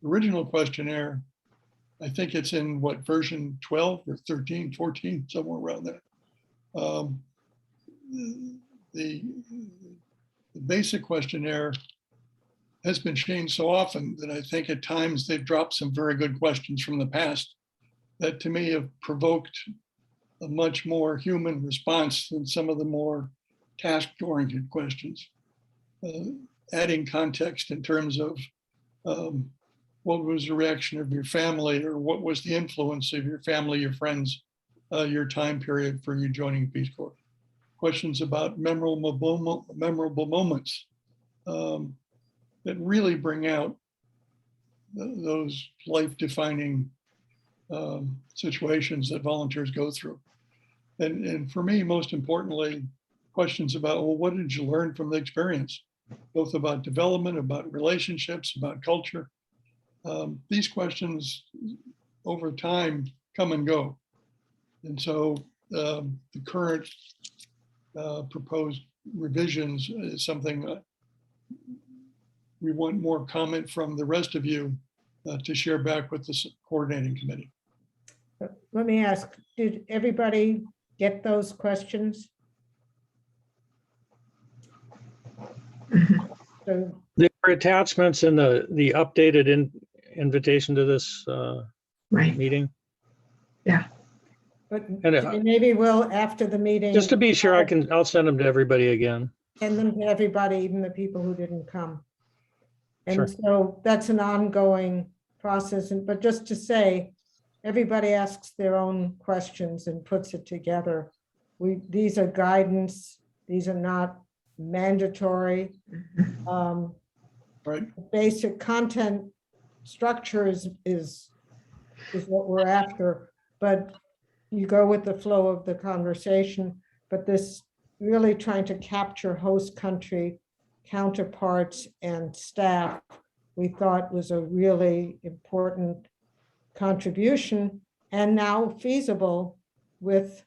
original questionnaire, I think it's in what, version 12 or 13, 14, somewhere around there. The basic questionnaire has been changed so often that I think at times they've dropped some very good questions from the past that to me have provoked a much more human response than some of the more task-oriented questions. Adding context in terms of what was the reaction of your family, or what was the influence of your family, your friends, your time period for you joining Peace Corps. Questions about memorable moments that really bring out those life-defining situations that volunteers go through. And for me, most importantly, questions about, well, what did you learn from the experience? Both about development, about relationships, about culture. these questions over time come and go. And so the current proposed revisions is something we want more comment from the rest of you to share back with the coordinating committee. Let me ask, did everybody get those questions? So, There are attachments in the updated invitation to this Right. meeting. but And maybe we'll, after the meeting. just to be sure, I'll send them to everybody again. Send them to everybody, even the people who didn't come. Sure. And so that's an ongoing process. And but just to say, everybody asks their own questions and puts it together. These are guidance. These are not mandatory. Right. Basic content structure is what we're after, but you go with the flow of the conversation. But this really trying to capture host country counterparts and staff, we thought was a really important contribution, and now feasible with,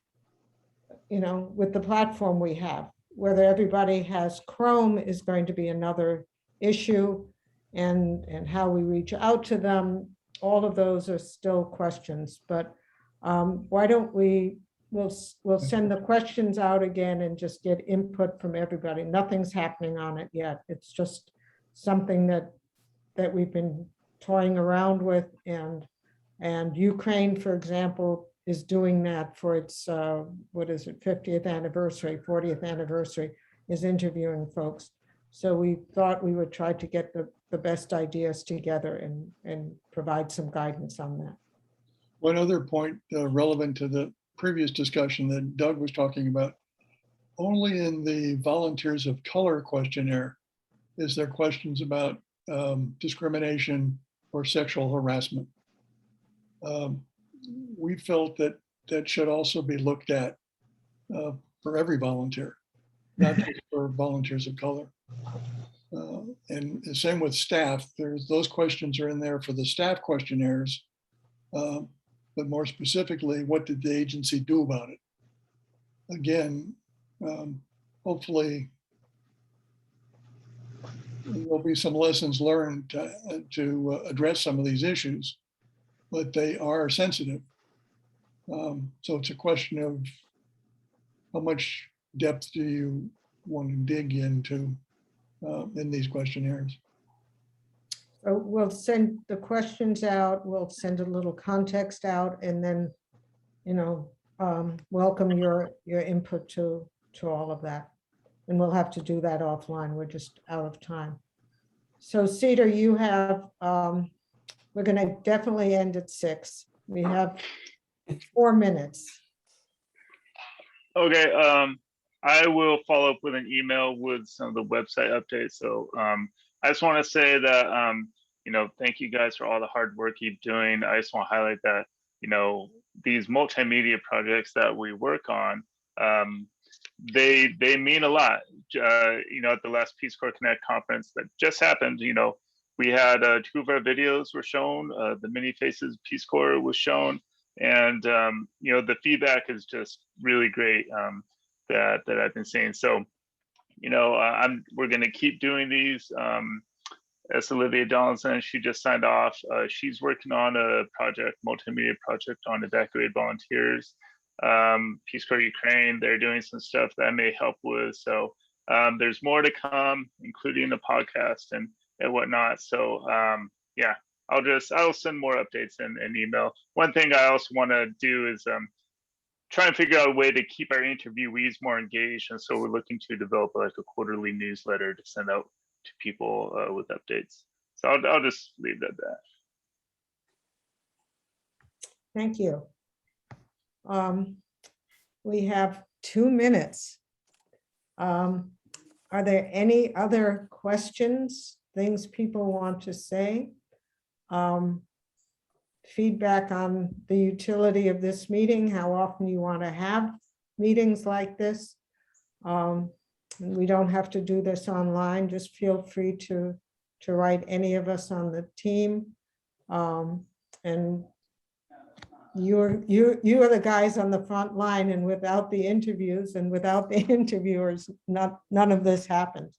with the platform we have. Whether everybody has Chrome is going to be another issue, and how we reach out to them. All of those are still questions, but why don't we'll send the questions out again and just get input from everybody. Nothing's happening on it yet. It's just something that we've been toying around with, and Ukraine, for example, is doing that for its, 50th anniversary, 40th anniversary, is interviewing folks. So we thought we would try to get the best ideas together and provide some guidance on that. One other point relevant to the previous discussion that Doug was talking about, only in the volunteers of color questionnaire is there questions about discrimination or sexual harassment. We felt that should also be looked at for every volunteer, not just for volunteers of color. And the same with staff. Those questions are in there for the staff questionnaires, but more specifically, what did the agency do about it? Again, hopefully there'll be some lessons learned to address some of these issues, but they are sensitive. So it's a question of how much depth do you want to dig into in these questionnaires. So we'll send the questions out, we'll send a little context out, and then, welcome your input to all of that. And we'll have to do that offline. We're just out of time. So Cedar, you have, we're gonna definitely end at 6. We have 4 minutes. Okay, I will follow up with an email with some of the website updates. So I just want to say that, thank you guys for all the hard work you're doing. I just want to highlight that, these multimedia projects that we work on, they mean a lot. At the last Peace Corps Connect conference that just happened, we had 2 of our videos were shown, the Many Faces Peace Corps was shown, and the feedback is just really great that I've been seeing. So, we're going to keep doing these. As Olivia Donaldson, she just signed off. She's working on a project, multimedia project on evacuated volunteers. Peace Corps Ukraine, they're doing some stuff that I may help with. So there's more to come, including the podcast and whatnot. So yeah, I'll send more updates in email. One thing I also want to do is try and figure out a way to keep our interviewees more engaged. And so we're looking to develop like a quarterly newsletter to send out to people with updates. So I'll just leave it at that. Thank you. We have 2 minutes. Are there any other questions, things people want to say? Feedback on the utility of this meeting, how often you want to have meetings like this? We don't have to do this online. Just feel free to write any of us on the team. And you are the guys on the front line, and without the interviews and without the interviewers, none of this happens.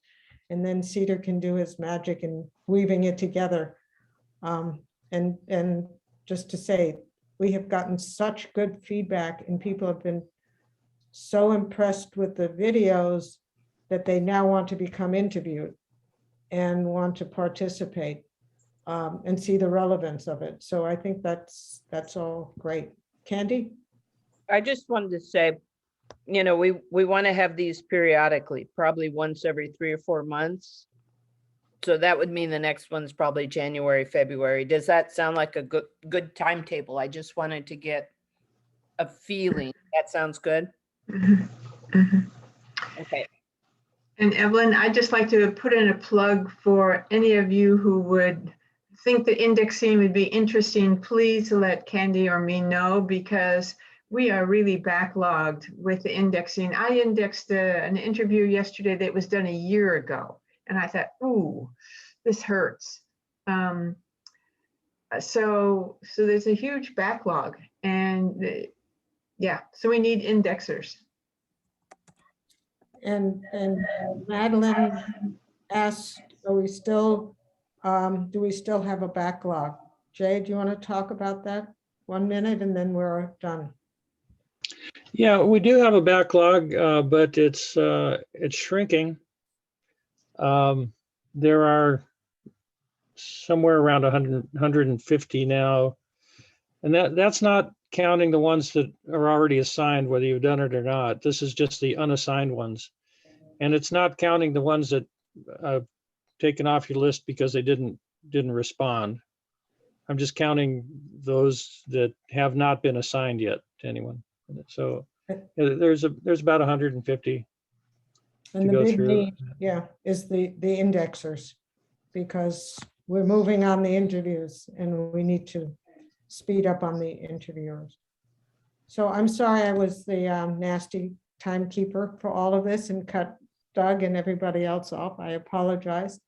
And then Cedar can do his magic in weaving it together. And just to say, we have gotten such good feedback, and people have been so impressed with the videos that they now want to become interviewed and want to participate and see the relevance of it. So I think that's all great. Candy? I just wanted to say, you know, we want to have these periodically, probably once every 3 or 4 months. So that would mean the next one's probably January, February. Does that sound like a good timetable? I just wanted to get a feeling. That sounds good. Okay. And Evelyn, I'd just like to put in a plug for any of you who would think the indexing would be interesting. Please let Candy or me know, because we are really backlogged with the indexing. I indexed an interview yesterday that was done a year ago, and I thought, ooh, this hurts. So there's a huge backlog, and yeah, so we need indexers. And Madeline asked, are we still, do we still have a backlog? Jay, do you want to talk about that 1 minute, and then we're done? Yeah, we do have a backlog, but it's shrinking. There are somewhere around 150 now, and that's not counting the ones that are already assigned, whether you've done it or not. This is just the unassigned ones, and it's not counting the ones that I've taken off your list because they didn't respond. I'm just counting those that have not been assigned yet to anyone. So there's about 150 And to the go big through. need, yeah, is the indexers, because we're moving on the interviews and we need to speed up on the interviewers. So I'm sorry I was the nasty timekeeper for all of this and cut Doug and everybody else off. I apologize.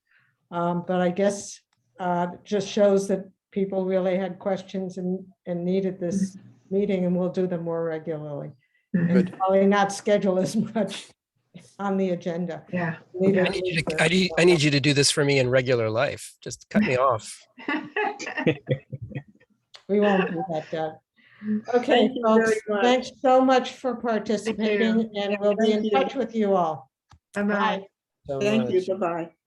But I guess it just shows that people really had questions and needed this meeting, and we'll do them more regularly. And probably not schedule as much on the agenda. Yeah. I need you to do this for me in regular life. Just cut me off. We won't do that, Doug. Okay, folks, thanks so much for participating, and we'll be in touch with you all. Bye-bye. So Thank you. much. Bye-bye.